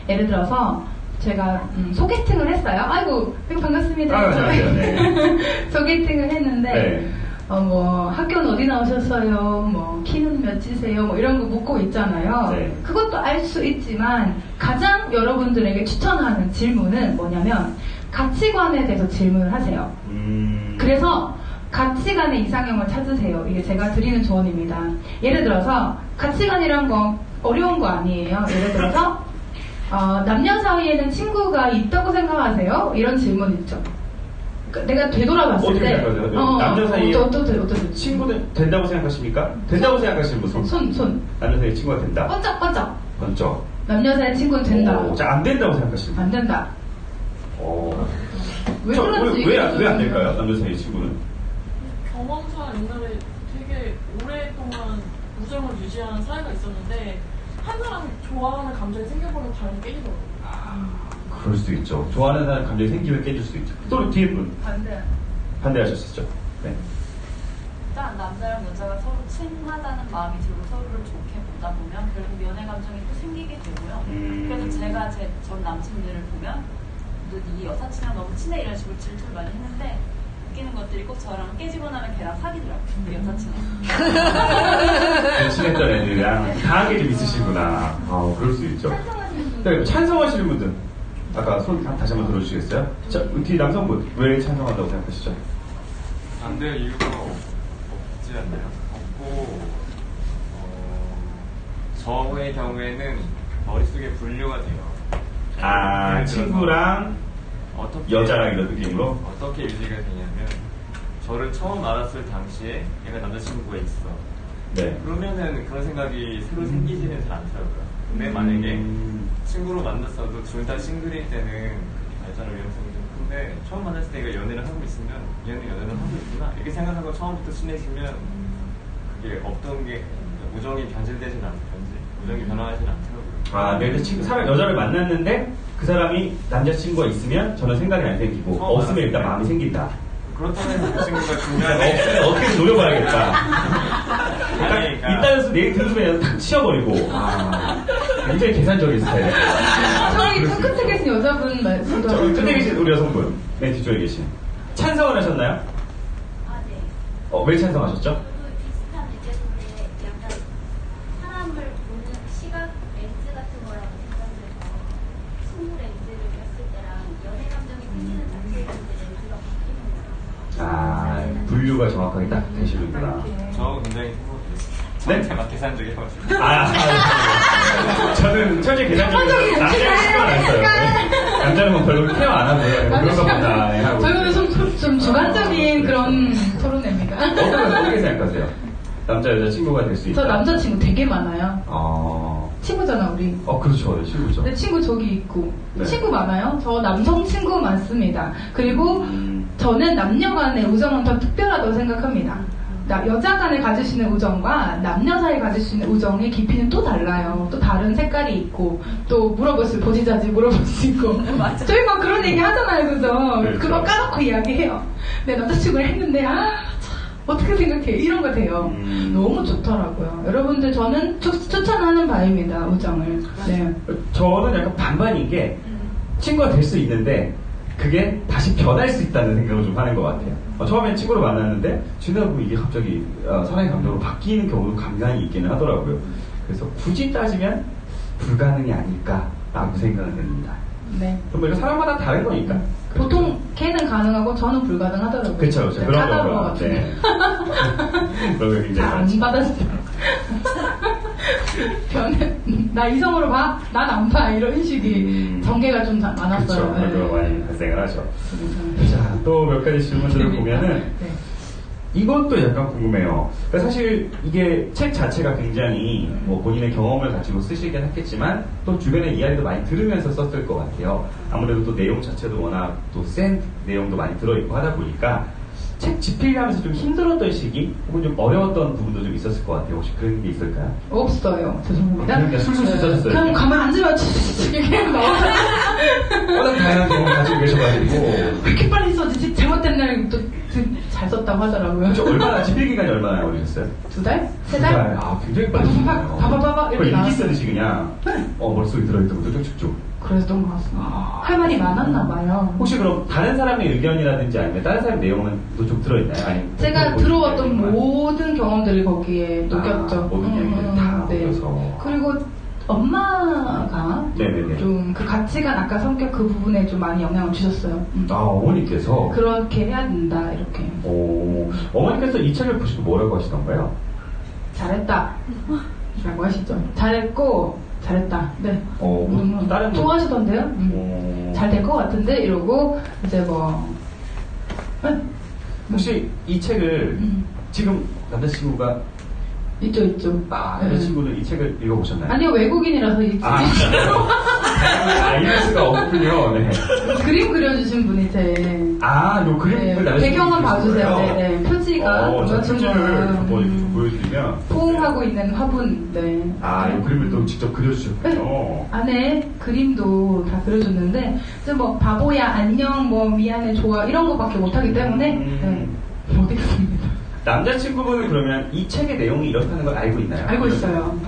예를 들어서 제가 소개팅을 했어요. 아이고 반갑습니다. 네. 소개팅을 했는데 네. 뭐 학교는 어디 나오셨어요? 뭐 키는 몇이세요? 뭐 이런 거 묻고 있잖아요. 네. 그것도 알 수 있지만 가장 여러분들에게 추천하는 질문은 뭐냐면 가치관에 대해서 질문을 하세요. 그래서 가치관의 이상형을 찾으세요. 이게 제가 드리는 조언입니다. 예를 들어서 가치관이란 건 어려운 거 아니에요. 예를 들어서 남녀 사이에는 친구가 있다고 생각하세요? 이런 질문 있죠. 내가 되돌아봤을 때 남녀 사이에 어떠세요? 친구는 된다고 생각하십니까? 된다고 생각하시는 분 손 남녀 사이에 친구가 된다? 번쩍 남녀 사이에 친구는 된다. 안 된다고 생각하시는 분? 안 된다. 왜 그런지 왜 안 될까요? 남녀 사이에 친구는? 경험상 옛날에 되게 오랫동안 우정을 유지하는 사이가 있었는데 한 사람이 좋아하는 감정이 생겨버리면 다른 게 깨지더라고요. 그럴 수도 있죠. 좋아하는 사람 감정이 생기면 깨질 수도 있죠. 또 뒤에 분 반대하셨었죠. 네. 일단 남자랑 여자가 서로 친하다는 마음이 들고 서로를 좋게 보다 보면 결국 연애 감정이 또 생기게 되고요. 그래서 제가 제 전 남친들을 보면 너 네 여사친이랑 너무 친해 이런 식으로 질투를 많이 했는데 웃기는 것들이 꼭 저랑 깨지고 나면 걔랑 사귀더라고요. 그 여사친이랑. 친했던 애들이랑 강하게 좀 있으시구나. 그럴 수 있죠. 찬성하시는 분들 아까 손 다시 한번 들어주시겠어요? 자, 뒤 남성분 왜 찬성한다고 생각하시죠? 안 될 이유가 없지 않나요? 없고 저의 경우에는 머릿속에 분류가 돼요. 친구랑 어떻게 여자랑 이런 느낌으로? 어떻게 유지가 되냐면 저를 처음 알았을 당시에 얘가 남자친구가 있어. 네. 그러면은 그런 생각이 새로 생기지는 잘 않더라고요. 근데 만약에 친구로 만났어도 둘 다 싱글일 때는 그렇게 발전할 위험성이 좀 큰데 처음 만났을 때 얘가 연애를 하고 있으면 얘는 연애를 하고 있구나 이렇게 생각하고 처음부터 친해지면 그게 없던 게 우정이 변질되진 않던지 우정이 변화하진 않더라고요. 내가 사람 여자를 만났는데 그 사람이 남자친구가 있으면 저는 생각이 안 생기고 없으면 일단 마음이 생긴다. 그렇다면 그 친구가 중요한데 없으면 어떻게든 노려봐야겠다. 그러니까 이따가서 내일 들으면 탁 치워버리고 굉장히 계산적인 스타일. 저기 저 끝에 계신 여자분 말씀도 저기 끝에 계신 우리 여성분 맨 뒤쪽에 계신 찬성을 하셨나요? 네. 왜 찬성하셨죠? 저도 비슷한 의견인데 약간 사람을 보는 시각 렌즈 같은 거라고 생각해서 친구 렌즈를 꼈을 때랑 연애 감정이 생기는 자체의 렌즈가 바뀌는 거예요. 분류가 정확하게 딱 되시는구나. 저 굉장히 행복했어요. 네? 제가 계산적이어가지고. 저는 철저히 계산적인 남자는 신경 안 써요. 남자는 뭐 별로 케어 안 하고요. 그런 것보다 저희는 좀 주관적인 그런 토론회입니다. 어떻게 생각하세요? 남자 여자 친구가 될 수 있다. 저 남자친구 되게 많아요. 친구잖아 우리. 그렇죠. 네, 친구죠. 내 친구 저기 있고. 네. 친구 많아요. 저 남성 친구 많습니다. 그리고 저는 남녀 간의 우정은 더 특별하다고 생각합니다. 여자 간에 가질 수 있는 우정과 남녀 사이에 가질 수 있는 우정의 깊이는 또 달라요. 또 다른 색깔이 있고 또 물어볼 수 보지자지 물어볼 수 있고 저희 막 그런 얘기 하잖아요. 그죠? 그거 까놓고 이야기해요. 내 남자친구를 했는데 어떻게 생각해? 이런 거 돼요. 너무 좋더라고요. 여러분들 저는 추천하는 바입니다. 우정을. 네. 저는 약간 반반인 게 친구가 될 수 있는데 그게 다시 변할 수 있다는 생각을 좀 하는 것 같아요. 처음엔 친구를 만났는데 지나다 보면 이게 갑자기 사랑의 감정으로 바뀌는 경우도 간간히 있기는 하더라고요. 그래서 굳이 따지면 불가능이 아닐까라고 생각은 됩니다. 네. 뭐 이거 사람마다 다른 거니까. 보통 걔는 가능하고 저는 불가능하더라고요. 그렇죠. 그런 거 네. 그런 거 굉장히 안 받았어요. 변해. 나 이성으로 봐? 난 안 봐. 이런 식이 전개가 좀 많았어요. 그렇죠. 그거 많이 발생을 하죠. 자, 또 몇 가지 질문들을 보면은 이것도 약간 궁금해요. 그러니까 사실 이게 책 자체가 굉장히 뭐 본인의 경험을 가지고 쓰시긴 했겠지만 또 주변의 이야기도 많이 들으면서 썼을 것 같아요. 아무래도 또 내용 자체도 워낙 또 센 내용도 많이 들어있고 하다 보니까 책 집필하면서 좀 힘들었던 시기 혹은 좀 어려웠던 부분도 좀 있었을 것 같아요. 혹시 그런 게 있을까요? 없어요. 죄송합니다. 그냥 술술 쓰셨어요. 그냥 가만 앉으면 이렇게 나와요. 워낙 다양한 경험 가지고 계셔가지고 왜 이렇게 빨리 써지지? 잘못된 날 또 잘 썼다고 하더라고요. 그렇죠. 얼마나 집필 기간이 얼마나 걸리셨어요? 2달? 3달? 아, 굉장히 빨리 쓰셨네요. 봐봐 이렇게 일기 쓰듯이 그냥 네. 머릿속에 들어있던 것도 쭉쭉쭉. 그랬던 것 같습니다. 할 말이 많았나 봐요. 혹시 그럼 다른 사람의 의견이라든지 아니면 다른 사람의 내용은 또 좀 들어있나요? 아니면 제가 들어왔던 모든 경험들을 거기에 녹였죠. 모든 이야기들 다 녹여서. 그리고 엄마가 좀 그 가치관, 아까 성격 그 부분에 좀 많이 영향을 주셨어요. 아, 어머니께서? 그렇게 해야 된다, 이렇게. 오, 어머니께서 이 책을 보시고 뭐라고 하시던가요? 잘했다. 라고 하시죠. 잘했고, 잘했다. 네. 다른 좋아하시던데요? 잘 될 것 같은데? 이러고, 이제 뭐. 혹시 이 책을 지금 남자친구가 있죠. 여자친구는 이 책을 읽어보셨나요? 아니요, 외국인이라서 이 책. 이럴 수가 없군요. 네. 그림 그려주신 분이 제. 요 그림을 네, 배경은 봐주세요. 네네. 표지가. 표지를 한번 보여주시면. 포옹하고 있는 화분, 네. 이 그림을 또 직접 그려주셨군요. 네. 안에 그림도 다 그려줬는데, 이제 뭐, 바보야, 안녕, 뭐, 미안해, 좋아, 이런 거밖에 못하기 때문에, 네. 못하겠습니다. 남자친구분은 그러면 이 책의 내용이 이렇다는 걸 알고 있나요? 알고 있어요.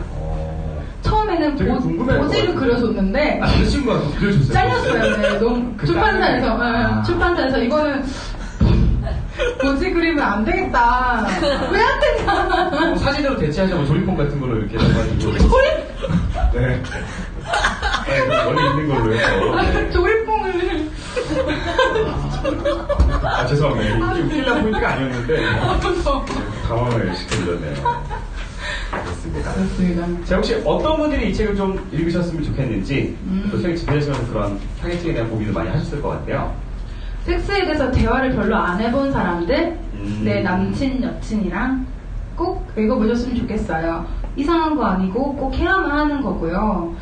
처음에는 보지를 그려줬는데 남자친구가 또 그려줬어요. 잘렸어요. 네, 너무 출판사에서 이거는 보지 그리면 안 되겠다. 왜 안 되냐? 사진으로 대체하자면 조립본 같은 걸로 이렇게 해가지고 조립? 네. 원래 있는 걸로 해서 조립봉을 죄송합니다. 이게 웃기려는 포인트가 아니었는데 당황을 시켜드렸네요. 그렇습니다. 자, 혹시 어떤 분들이 이 책을 좀 읽으셨으면 좋겠는지 또 책을 집필하시면서 그런 타겟팅에 대한 고민을 많이 하셨을 것 같아요. 섹스에 대해서 대화를 별로 안 해본 사람들, 내 남친, 여친이랑 꼭 읽어보셨으면 좋겠어요. 이상한 거 아니고 꼭 해야만 하는 거고요.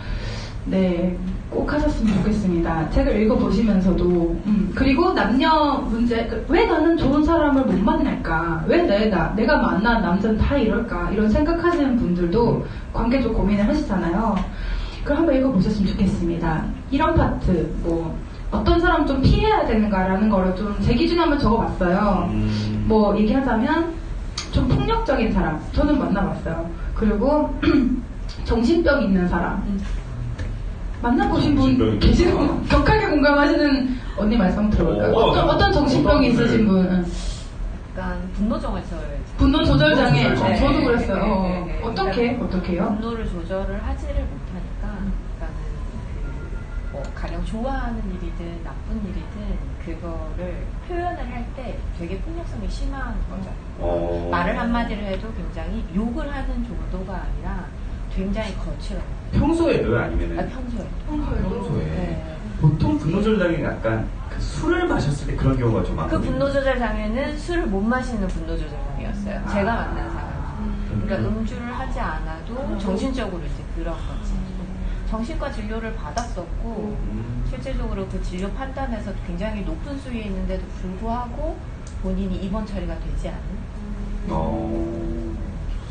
네, 꼭 하셨으면 좋겠습니다. 책을 읽어보시면서도 그리고 남녀 문제, 왜 나는 좋은 사람을 못 만날까? 왜 내가 만난 남자는 다 이럴까? 이런 생각하시는 분들도 관계적 고민을 하시잖아요. 그럼 한번 읽어보셨으면 좋겠습니다. 이런 파트, 뭐 어떤 사람 좀 피해야 되는가라는 거를 좀 제 기준에 한번 적어봤어요. 뭐 얘기하자면 좀 폭력적인 사람, 저는 만나봤어요. 그리고 정신병 있는 사람. 만나보신 분 계시는 격하게 공감하시는 언니 말씀 들어볼까요? 어떤 정신병이 있으신 분? 약간 분노 조절장애. 분노 조절장애. 저도 그랬어요. 어떻게요? 분노를 조절을 하지를 못하니까, 그러니까는 뭐 가령 좋아하는 일이든 나쁜 일이든 그거를 표현을 할 때 되게 폭력성이 심한 거죠. 말을 한마디를 해도 굉장히 욕을 하는 정도가 아니라 굉장히 거칠어요. 평소에도요? 아니면은? 평소에. 네. 보통 분노조절장애는 약간 그 술을 마셨을 때 그런 경우가 좀 많거든요. 그 분노조절장애는 술을 못 마시는 분노조절장애였어요. 제가 만난 사람. 그러니까 음주를 하지 않아도 정신적으로 이제 그런 거지. 정신과 진료를 받았었고 실질적으로 그 진료 판단에서 굉장히 높은 수위에 있는데도 불구하고 본인이 입원 처리가 되지 않은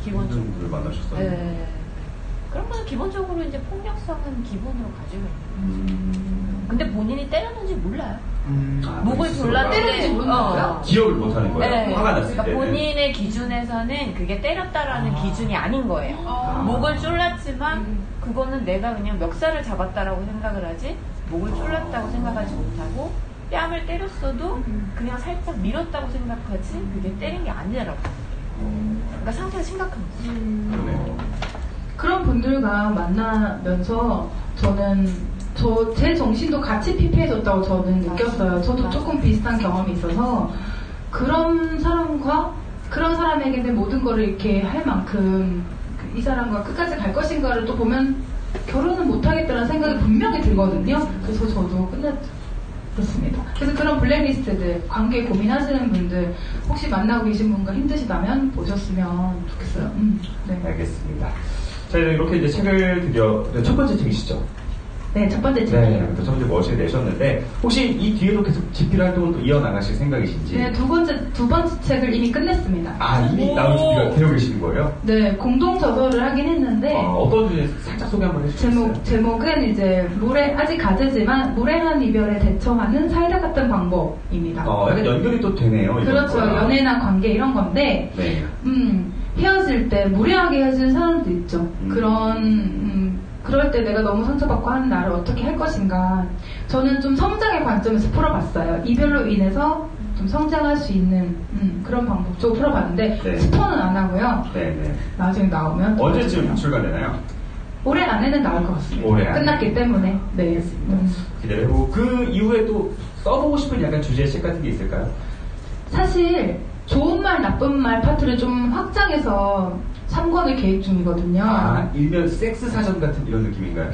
기본적으로 만나셨어요? 네. 그런 거는 기본적으로 이제 폭력성은 기본으로 가지고 있는 거죠. 근데 본인이 때렸는지 몰라요. 목을 졸랐는지 몰라요. 기억을 못하는 거예요. 네. 화가 났을 때. 그러니까 본인의 기준에서는 그게 때렸다라는 기준이 아닌 거예요. 목을 졸랐지만 그거는 내가 그냥 멱살을 잡았다라고 생각을 하지 목을 졸랐다고 생각하지 못하고 뺨을 때렸어도 그냥 살짝 밀었다고 생각하지 그게 때린 게 아니라고 생각해요. 그러니까 상태가 심각한 거죠. 그런 분들과 만나면서 저는 제 정신도 같이 피폐해졌다고 저는 느꼈어요. 저도 조금 비슷한 경험이 있어서 그런 사람에게는 모든 거를 이렇게 할 만큼 이 사람과 끝까지 갈 것인가를 또 보면 결혼은 못하겠다는 생각이 분명히 들거든요. 그래서 저도 끝냈죠. 그렇습니다. 그래서 그런 블랙리스트들, 관계 고민하시는 분들, 혹시 만나고 계신 분과 힘드시다면 보셨으면 좋겠어요. 네. 알겠습니다. 자, 이렇게 이제 책을 드디어, 첫 번째 책이시죠? 네, 첫 번째 책이에요. 네, 첫 번째 멋지게 내셨는데, 혹시 이 뒤에도 계속 집필 활동을 또 이어나가실 생각이신지? 네, 두 번째 책을 이미 끝냈습니다. 아, 이미 나온 준비가 되어 계시는 거예요? 네, 공동 저서를 하긴 했는데, 어떤 주제 살짝 소개 한번 해주시겠어요? 제목은 이제, 아직 가제지만, 무례한 이별에 대처하는 사이다 같은 방법입니다. 약간 연결이 또 되네요. 그렇죠. 연애나 관계 이런 건데, 네. 헤어질 때 무례하게 헤어지는 사람도 있죠. 그럴 때 내가 너무 상처받고 하는 나를 어떻게 할 것인가. 저는 좀 성장의 관점에서 풀어봤어요. 이별로 인해서 좀 성장할 수 있는 그런 방법 쪽으로 풀어봤는데 네. 스포는 안 하고요. 네. 나중에 나오면 언제쯤 출간되나요? 올해 안에는 나올 것 같습니다. 올해 안에. 끝났기 때문에. 네. 기다려보고 그 이후에 또 써보고 싶은 약간 주제의 책 같은 게 있을까요? 사실 좋은 말 나쁜 말 파트를 좀 확장해서 3권을 계획 중이거든요. 일면 섹스 사전 같은 이런 느낌인가요?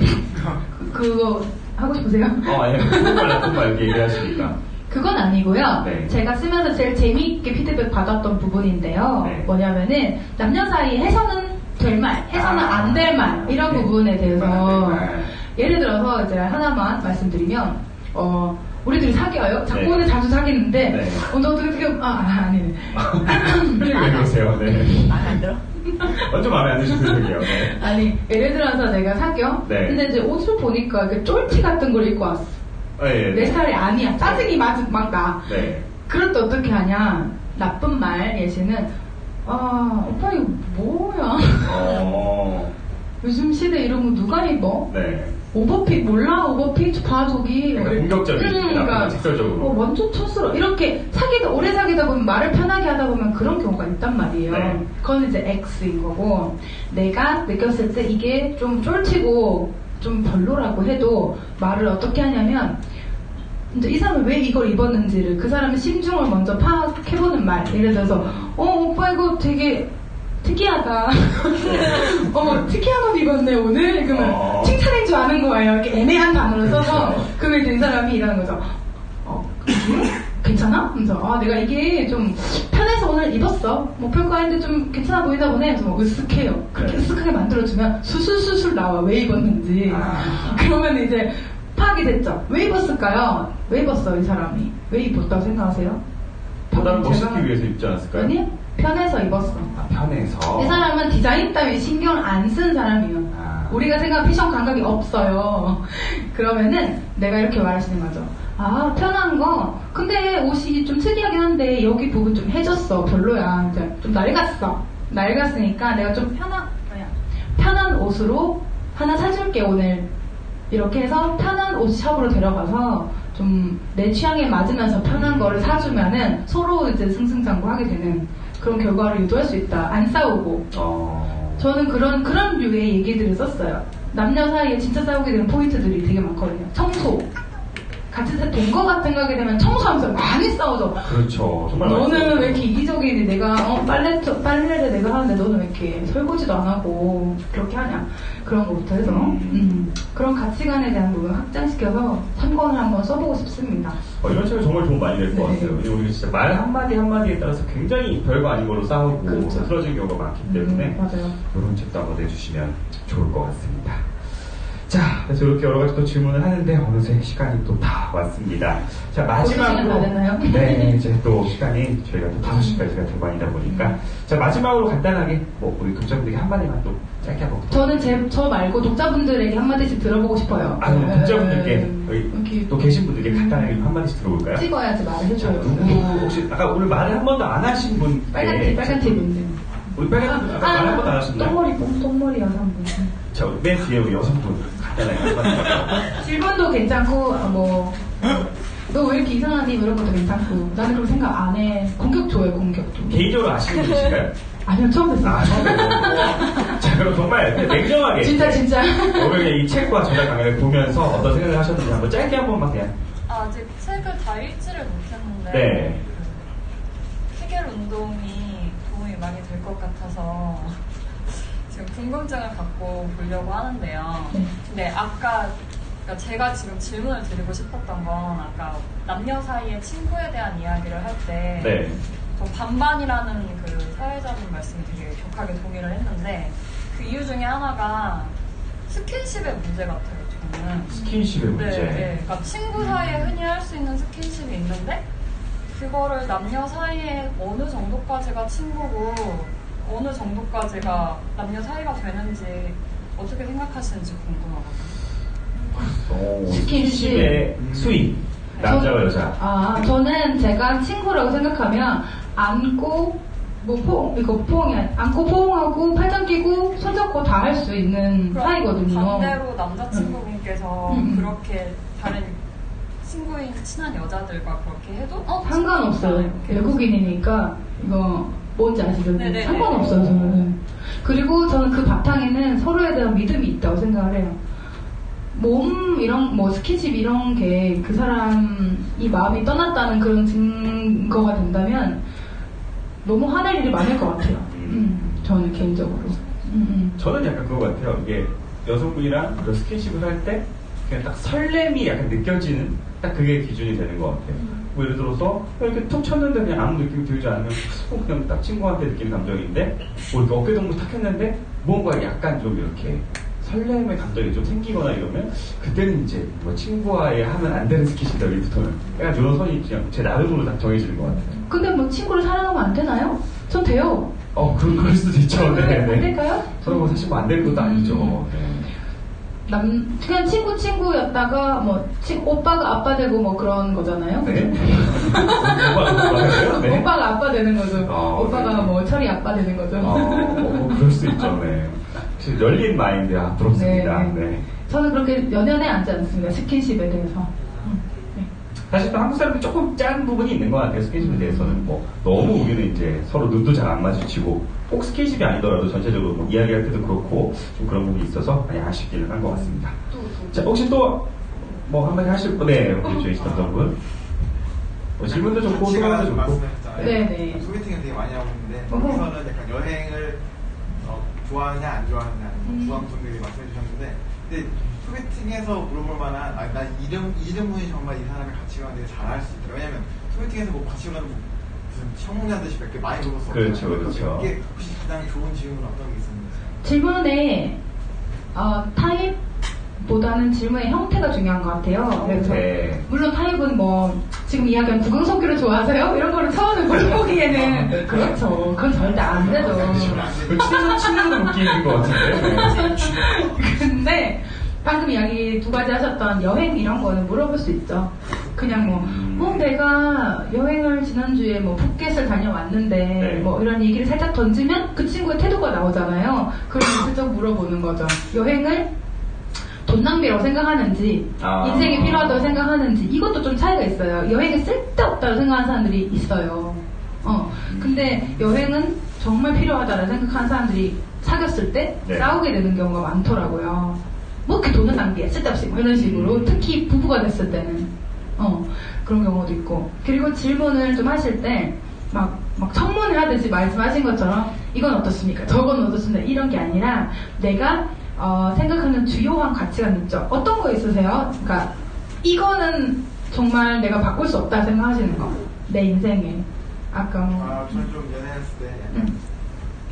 그거 하고 싶으세요? 아니요. 좋은 말 나쁜 말 이렇게 얘기하시니까. 그건 아니고요. 네. 제가 쓰면서 제일 재미있게 피드백 받았던 부분인데요. 네. 뭐냐면은 남녀 사이 해서는 될 말, 해서는 안 될 말 이런 네. 부분에 대해서 예를 들어서 이제 하나만 말씀드리면 우리들이 사귀어요. 작고는 네. 자주 사귀는데 네. 너 어떻게 아니네. 왜 그러세요? 네. 마음에 안 들어? 좀 마음에 안 드시는 분이에요. 네. 아니 예를 들어서 내가 사겨. 네. 근데 이제 옷을 보니까 이렇게 쫄티 같은 걸 입고 왔어. 예. 내 스타일이 아니야. 짜증이 막 나. 네. 그럴 때 어떻게 하냐. 나쁜 말 예시는 오빠 이거 뭐야. 요즘 시대 이런 거 누가 입어? 네. 오버핏 몰라? 오버핏 봐 저기. 그러니까 공격적인, 그러니까 직설적으로. 완전 촌스러워. 이렇게 오래 사귀다 보면 말을 편하게 하다 보면 그런 경우가 있단 말이에요. 네. 그건 이제 X인 거고 내가 느꼈을 때 이게 좀 쫄치고 좀 별로라고 해도 말을 어떻게 하냐면 이제 이 사람이 왜 이걸 입었는지를 그 사람의 심중을 먼저 파악해보는 말. 예를 들어서 오빠 이거 되게 특이하다. 특이한 옷 입었네 오늘. 그러면 칭찬인 줄 아는 거예요. 이렇게 애매한 단어를 써서 그러면 된 사람이 이러는 거죠. 괜찮아? 그래서 내가 이게 좀 편해서 오늘 입었어. 뭐 별거 아닌데 좀 괜찮아 보이다 보네. 그래서 으쓱해요. 그렇게 으쓱하게 만들어주면 수술수술 나와. 왜 입었는지. 그러면 이제 파악이 됐죠. 왜 입었을까요? 왜 입었어 이 사람이? 왜 입었다고 생각하세요? 보다는 멋있기 위해서 입지 않았을까요? 아니 편해서 입었어. 편해서. 이 사람은 디자인 따위 신경을 안 쓴 사람이에요. 우리가 생각한 패션 감각이 없어요. 그러면은 내가 이렇게 말할 수 있는 거죠. 편한 거. 근데 옷이 좀 특이하긴 한데 여기 부분 좀 해졌어. 별로야. 이제 좀 낡았어. 낡았으니까 내가 좀 편한 옷으로 하나 사줄게 오늘. 이렇게 해서 편한 옷샵으로 데려가서 좀 내 취향에 맞으면서 편한 거를 사주면은 서로 이제 승승장구하게 되는 그런 결과를 유도할 수 있다. 안 싸우고. 저는 그런 류의 얘기들을 썼어요. 남녀 사이에 진짜 싸우게 되는 포인트들이 되게 많거든요. 청소. 같이 동거 같은 거 하게 되면 청소하면서 많이 싸우죠. 그렇죠. 정말 너는 왜 이렇게 이기적이니? 내가 빨래를 내가 하는데 너는 왜 이렇게 설거지도 안 하고 그렇게 하냐? 그런 것부터 해서 그런 가치관에 대한 부분을 확장시켜서 3권을 한번 써보고 싶습니다. 이런 책은 정말 도움 많이 될 것 같아요. 왜냐면 우리가 진짜 말 한마디 한마디에 따라서 굉장히 별거 아닌 걸로 싸우고 그렇죠. 틀어지는 경우가 많기 때문에 맞아요. 이런 책도 한번 내주시면 좋을 것 같습니다. 자, 그래서 이렇게 여러 가지 또 질문을 하는데 어느새 시간이 또 다 왔습니다. 자, 마지막으로. 시간 다 됐나요? 네, 이제 또 시간이 저희가 또 5시까지가 대관이다 보니까. 자, 마지막으로 간단하게 우리 독자분들에게 한마디만 또 짧게 한번. 저는 저 말고 독자분들에게 한마디씩 들어보고 싶어요. 독자분들께, 여기 또 계신 분들께 간단하게 한마디씩 들어볼까요? 찍어야지 말을 해줘요. 누구, 혹시, 아까 오늘 말을 한 번도 안 하신 분. 빨간 티 분들. 우리 빨간 티, 아까 말 한 번도 안 하셨나요? 똥머리 여성분. 자, 우리 맨 뒤에 우리 여성분. 질문도 괜찮고, 너 왜 이렇게 이상하니? 이런 것도 괜찮고. 나는 그런 생각 안 해. 공격 좋아요, 공격. 개인적으로 아시는 분이신가요? 아니요, 처음 됐어요. 처음 됐어요. 자, 그럼 정말 냉정하게. 진짜. 오늘 이 책과 전략 강연을 보면서 어떤 생각을 하셨는지 한번 짧게 한 번만 그냥. 아직 책을 다 읽지를 못했는데. 네. 해결 운동이 도움이 많이 될 것 같아서 지금 궁금증을 갖고 보려고 하는데요. 근데 아까 그러니까 제가 지금 질문을 드리고 싶었던 건 아까 남녀 사이의 친구에 대한 이야기를 할 때 네. 반반이라는 그 사회자분 말씀이 되게 격하게 동의를 했는데 그 이유 중에 하나가 스킨십의 문제 같아요. 저는 스킨십의 문제. 네. 그러니까 친구 사이에 흔히 할 수 있는 스킨십이 있는데 그거를 남녀 사이에 어느 정도까지가 친구고 어느 정도까지가 남녀 사이가 되는지 어떻게 생각하시는지 궁금하거든요. 스킨십의 수위. 남자와 여자. 저는 제가 친구라고 생각하면 안고 안고 포옹하고 팔짱 끼고 손잡고 다 할 수 있는 사이거든요. 반대로 남자친구분께서 그렇게 다른 친구인 친한 여자들과 그렇게 해도 상관없어요. 외국인이니까 이거 뭔지 아시죠? 네네네. 상관없어요. 저는. 그리고 저는 그 바탕에는 서로에 대한 믿음이 있다고 생각을 해요. 몸 이런 스킨십 이런 게 그 사람이 마음이 떠났다는 그런 증거가 된다면 너무 화낼 일이 많을 것 같아요. 저는 개인적으로. 저는 약간 그거 같아요. 이게 여성분이랑 그런 스킨십을 할 때 그냥 딱 설렘이 약간 느껴지는 딱 그게 기준이 되는 것 같아요. 뭐 예를 들어서 이렇게 툭 쳤는데 그냥 아무 느낌이 들지 않으면 그냥 딱 친구한테 느끼는 감정인데 뭐 이렇게 어깨동무 탁 했는데 뭔가 약간 좀 이렇게 설렘의 감정이 좀 생기거나 이러면 그때는 이제 뭐 친구와의 하면 안 되는 스킨십이 여기부터는 약간 이런 선이 그냥 제 나름으로 딱 정해지는 것 같아요. 근데 뭐 친구를 사랑하면 안 되나요? 전 돼요. 그럴 수도 있죠. 네. 안 될까요? 서로 뭐 사실 뭐 안 될 것도 아니죠. 그냥 친구였다가 오빠가 아빠 되고 뭐 그런 거잖아요. 네. 오빠가 네. 오빠가 아빠 되는 거죠. 오빠가 네. 뭐 철이 아빠 되는 거죠. 그럴 수 있죠. 네. 열린 마인드 부럽습니다. 네. 저는 그렇게 연연해 앉지 않습니다. 스킨십에 대해서. 네. 사실 또 한국 사람들이 조금 짠 부분이 있는 것 같아요. 스킨십에 대해서는 너무 우리는 이제 서로 눈도 잘 안 마주치고 꼭 스킨십이 아니더라도 전체적으로 뭐 이야기할 때도 그렇고 좀 그런 부분이 있어서 많이 아쉽기는 한 것 같습니다. 자, 혹시 또 뭐 한마디 하실 분? 네, 우리 저희 있었던 분. 질문도 좋고 소감도 좋고. 말씀하셨잖아요. 네네. 소개팅을 되게 많이 하고 있는데 거기서는 약간 여행을 좋아하느냐 안 좋아하느냐 부담분들이 말씀해 주셨는데 근데 소개팅에서 물어볼 만한 나 이름분이 정말 이 사람의 가치관을 잘 알 수 있다. 왜냐면 소개팅에서 뭐 가치관을 무슨 청문회하듯이 이렇게 많이 물어볼 수 없잖아요. 그렇죠. 이게 혹시 가장 좋은 질문 어떤 게 있었는지? 질문의 타입보다는 질문의 형태가 중요한 것 같아요. 그래서 물론 타입은 뭐 지금 이야기한 구강석기를 좋아하세요? 이런 거를 처음에 물어보기에는 그렇죠. 그건 절대 안 되죠. 친해서 웃기는 것 같은데. 근데 방금 이야기 두 가지 하셨던 여행 이런 거는 물어볼 수 있죠. 그냥 내가 여행을 지난주에 푸켓을 다녀왔는데 뭐 이런 얘기를 살짝 던지면 그 친구의 태도가 나오잖아요. 그러면 슬쩍 물어보는 거죠. 여행을 돈 낭비라고 생각하는지 인생이 필요하다고 생각하는지 이것도 좀 차이가 있어요. 여행이 쓸데없다고 생각하는 사람들이 있어요. 근데 여행은 정말 필요하다고 생각하는 사람들이 사귀었을 때 싸우게 되는 경우가 많더라고요. 뭐 그 돈은 낭비해 쓸데없이 뭐 이런 식으로 특히 부부가 됐을 때는 그런 경우도 있고 그리고 질문을 좀 하실 때 막 청문을 하듯이 말씀하신 것처럼 이건 어떻습니까? 저건 어떻습니까? 이런 게 아니라 내가 생각하는 주요한 가치관 있죠. 어떤 거 있으세요? 그러니까 이거는 정말 내가 바꿀 수 없다 생각하시는 거. 내 인생에. 아까 저는 좀 연애했을 때 약간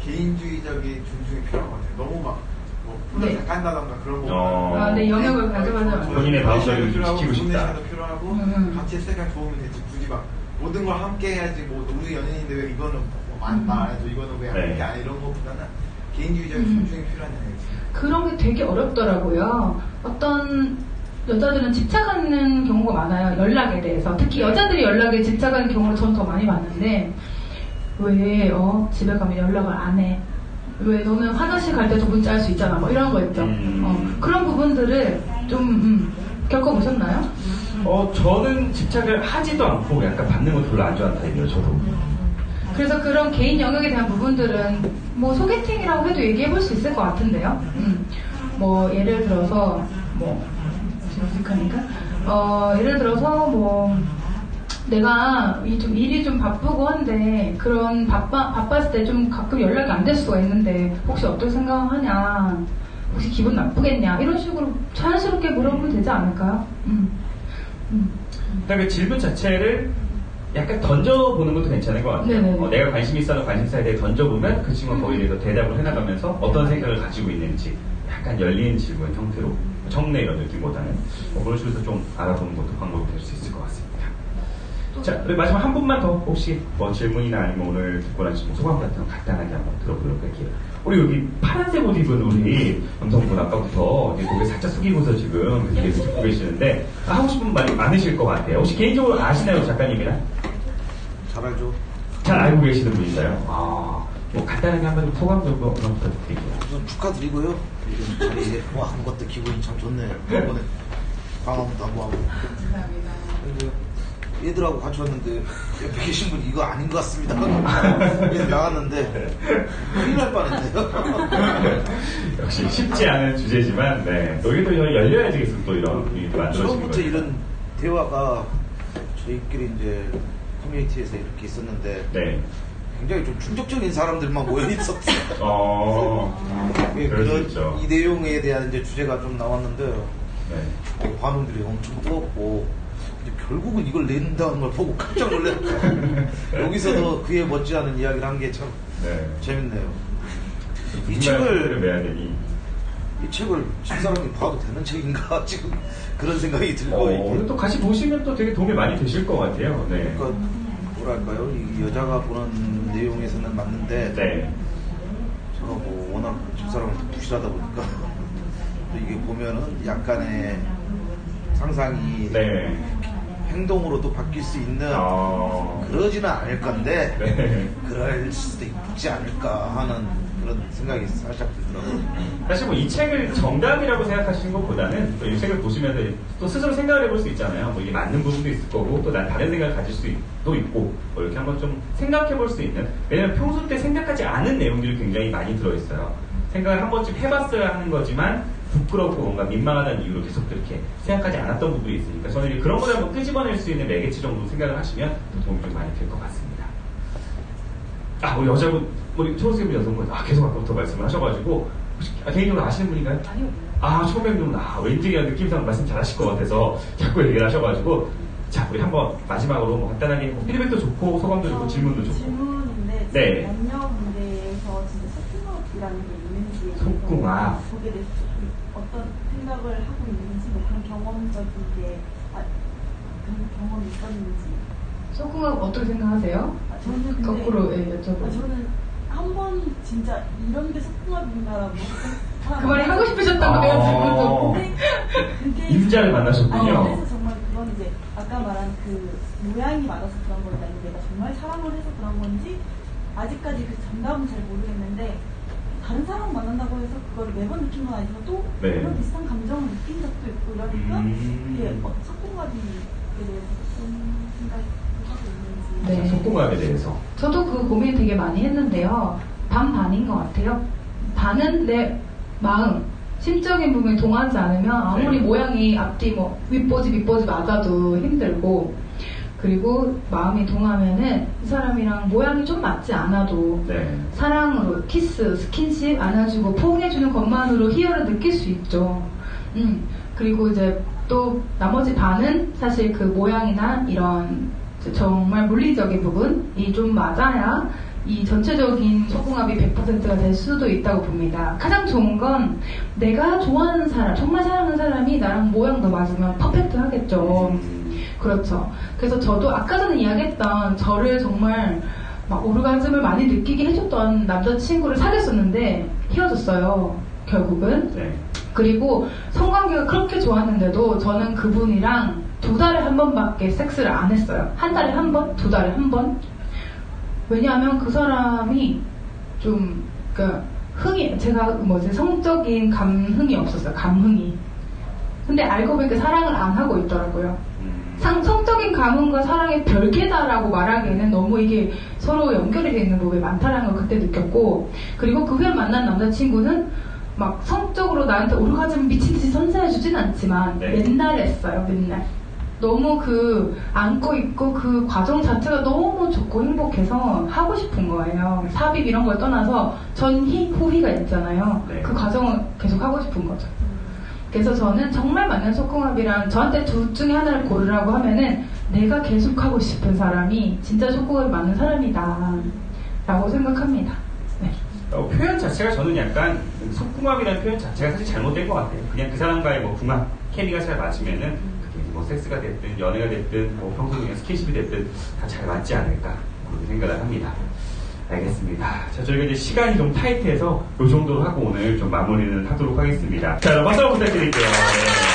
개인주의적인 존중이 필요한 것 같아요. 너무 혼자 깐다던가 그런 거. 내 영역을 가져가자. 본인의 바운더리를 지키고 싶다. 돈내셔도 필요하고 같이 했을 때 도움이 되지. 굳이 모든 걸 함께 해야지. 우리 연인인데 왜 이거는 안 해줘. 이거는 왜 함께 안 해. 이런 것보다는 개인주의적인 존중이 필요한 얘기지. 그런 게 되게 어렵더라고요. 어떤 여자들은 집착하는 경우가 많아요. 연락에 대해서. 특히 여자들이 연락에 집착하는 경우를 전 더 많이 봤는데 왜 집에 가면 연락을 안 해? 왜 너는 화장실 갈 때도 문자 할 수 있잖아. 뭐 이런 거 있죠. 그런 부분들을 좀 겪어보셨나요? 저는 집착을 하지도 않고 약간 받는 거 별로 안 좋아하는 타입이에요. 저도. 그래서 그런 개인 영역에 대한 부분들은 뭐 소개팅이라고 해도 얘기해 볼 수 있을 것 같은데요. 뭐 예를 들어서 어색하니까 예를 들어서 내가 좀 일이 좀 바쁘고 한데 그런 바빴을 때 좀 가끔 연락이 안 될 수가 있는데 혹시 어떻게 생각하냐, 혹시 기분 나쁘겠냐, 이런 식으로 자연스럽게 물어보면 되지 않을까요? 그다음에 질문 자체를 약간 던져보는 것도 괜찮은 것 같아요. 내가 관심 있어하는 관심사에 대해 던져보면 그 친구가 거기에 대해서 대답을 해나가면서 어떤 생각을 가지고 있는지 약간 열린 질문 형태로, 청래 이런 느낌보다는 그런 식으로 좀 알아보는 것도 방법이 될 수 있을 것 같습니다. 자, 마지막 한 분만 더 혹시 뭐 질문이나 아니면 오늘 듣고 나신 소감 같은 거 간단하게 한번 들어보도록 할게요. 우리 여기 파란색 옷 입은 우리 남성분 아까부터 고개 살짝 숙이고서 지금 계속 듣고 계시는데 하고 싶은 말이 많으실 것 같아요. 혹시 개인적으로 아시나요, 작가님이랑? 잘 알죠. 잘 알고 계시는 분이세요? 뭐 간단하게 한번 소감 좀 부탁드릴게요. 우선 축하드리고요. 이런 자리에 하는 것도 기분이 참 좋네요. 이번에 방황도 하고. 감사합니다. 얘들하고 같이 왔는데 옆에 계신 분이 이거 아닌 것 같습니다. 그래서 나갔는데 큰일 날 뻔했네요. 역시 쉽지 않은 주제지만 여기 또 열려야지 계속 또 이런 분위기도 만들어지는 거예요. 처음부터 이런 대화가 저희끼리 이제 커뮤니티에서 이렇게 있었는데 굉장히 좀 충격적인 사람들만 모여 있었어요. 그런 이 내용에 대한 이제 주제가 좀 나왔는데 반응들이 엄청 뜨겁고 결국은 이걸 낸다는 걸 보고 깜짝 놀랐고 여기서도 그에 못지않은 이야기를 한 게 참 재밌네요. 이 책을 집사람이 봐도 되는 책인가 지금 그런 생각이 들고 오늘 또 같이 보시면 또 되게 도움이 많이 되실 것 같아요. 그러니까 뭐랄까요, 이 여자가 보는 내용에서는 맞는데 제가 뭐 워낙 집사람을 부실하다 보니까 또 이게 보면은 약간의 상상이 행동으로도 바뀔 수 있는 그러지는 않을 건데 그럴 수도 있지 않을까 하는 그런 생각이 살짝 들더라고요. 사실 뭐 이 책을 정답이라고 생각하시는 것보다는 또 이 책을 보시면서 또 스스로 생각을 해볼 수 있잖아요. 뭐 이게 맞는 부분도 있을 거고 또 난 다른 생각을 가질 수도 있고 뭐 이렇게 한번 좀 생각해 볼 수 있는, 왜냐면 평소 때 생각하지 않은 내용들이 굉장히 많이 들어있어요. 생각을 한 번쯤 해봤어야 하는 거지만 부끄럽고 뭔가 민망하다는 이유로 계속 그렇게 생각하지 않았던 부분이 있으니까 저는 그런 걸 한번 끄집어낼 수 있는 매개체 정도 생각을 하시면 도움이 좀 많이 될 것 같습니다. 우리 여자분, 우리 초록색 여성분, 계속 아까부터 말씀을 하셔가지고 혹시 개인적으로 아시는 분인가요? 아니요. 처음 뵙는 분, 왠지 그냥 느낌상 말씀 잘하실 것 같아서 자꾸 얘기를 하셔가지고 자, 우리 한번 마지막으로 뭐 간단하게 피드백도 좋고 소감도 좋고 질문도 좋고. 질문인데 남녀 관계에서 진짜 소통이라는 게 있는지, 속궁합 거기에 대해서 어떤 생각을 하고 있는지, 뭐 그런 경험적인 게 그런 경험이 있었는지. 소궁합 어떻게 생각하세요? 저는 거꾸로 여쭤보고. 저는 한 번 진짜 이런 게 소궁합인가라고 그 말이 하고 싶으셨던 거예요, 지금도. 임자를 만나셨군요. 그래서 정말 그건 이제 아까 말한 그 모양이 맞아서 그런 건지 아니면 내가 정말 사랑을 해서 그런 건지 아직까지 그 정답은 잘 모르겠는데, 다른 사람 만난다고 해서 그걸 매번 느낀 건 아니지만 또 그런 비슷한 감정을 느낀 적도 있고 이러니까 이게 소궁합에 대해서 어떤 생각이 하고 있는지. 소궁합에 대해서 저도 그 고민 되게 많이 했는데요. 반반인 것 같아요. 반은 내 마음, 심적인 부분이 동하지 않으면 아무리 모양이 앞뒤 뭐 윗보지 밑보지 맞아도 힘들고, 그리고 마음이 동하면은 이 사람이랑 모양이 좀 맞지 않아도 사랑으로 키스, 스킨십 안아주고 포옹해주는 것만으로 희열을 느낄 수 있죠. 그리고 이제 또 나머지 반은 사실 그 모양이나 이런 정말 물리적인 부분이 좀 맞아야 이 전체적인 소궁합이 100%가 될 수도 있다고 봅니다. 가장 좋은 건 내가 좋아하는 사람, 정말 사랑하는 사람이 나랑 모양도 맞으면 퍼펙트 하겠죠. 그렇죠. 그래서 저도 아까 전에 이야기했던 저를 정말 막 오르가즘을 많이 느끼게 해줬던 남자친구를 사귀었었는데 헤어졌어요, 결국은. 그리고 성관계가 그렇게 좋았는데도 저는 그분이랑 2달에 한 번밖에 섹스를 안 했어요. 한 달에 한 번, 2달에 한 번. 왜냐하면 그 사람이 좀, 제가 성적인 감흥이 없었어요. 감흥이. 근데 알고 보니까 사랑을 안 하고 있더라고요. 성적인 감흥과 사랑의 별개다라고 말하기에는 너무 이게 서로 연결이 되어 있는 부분이 많다라는 걸 그때 느꼈고, 그리고 그 후에 만난 남자친구는 막 성적으로 나한테 오르가즘 미친듯이 선사해주진 않지만 맨날 했어요, 맨날. 너무 그 안고 있고 그 과정 자체가 너무 좋고 행복해서 하고 싶은 거예요. 삽입 이런 걸 떠나서 전희, 후희가 있잖아요. 네. 그 과정을 계속 하고 싶은 거죠. 그래서 저는 정말 맞는 속궁합이란 저한테 둘 중에 하나를 고르라고 하면은 내가 계속 하고 싶은 사람이 진짜 속궁합이 맞는 사람이다 라고 생각합니다. 네. 표현 자체가 저는 약간 속궁합이라는 표현 자체가 사실 잘못된 것 같아요. 그냥 그 사람과의 뭐 궁합, 케미가 잘 맞으면은 그게 뭐 섹스가 됐든 연애가 됐든 뭐 평소 그냥 스킨십이 됐든 다 잘 맞지 않을까 그렇게 생각을 합니다. 알겠습니다. 자, 저희가 이제 시간이 좀 타이트해서 이 정도로 하고 오늘 좀 마무리는 하도록 하겠습니다. 자, 박수 한번 부탁드릴게요. 네.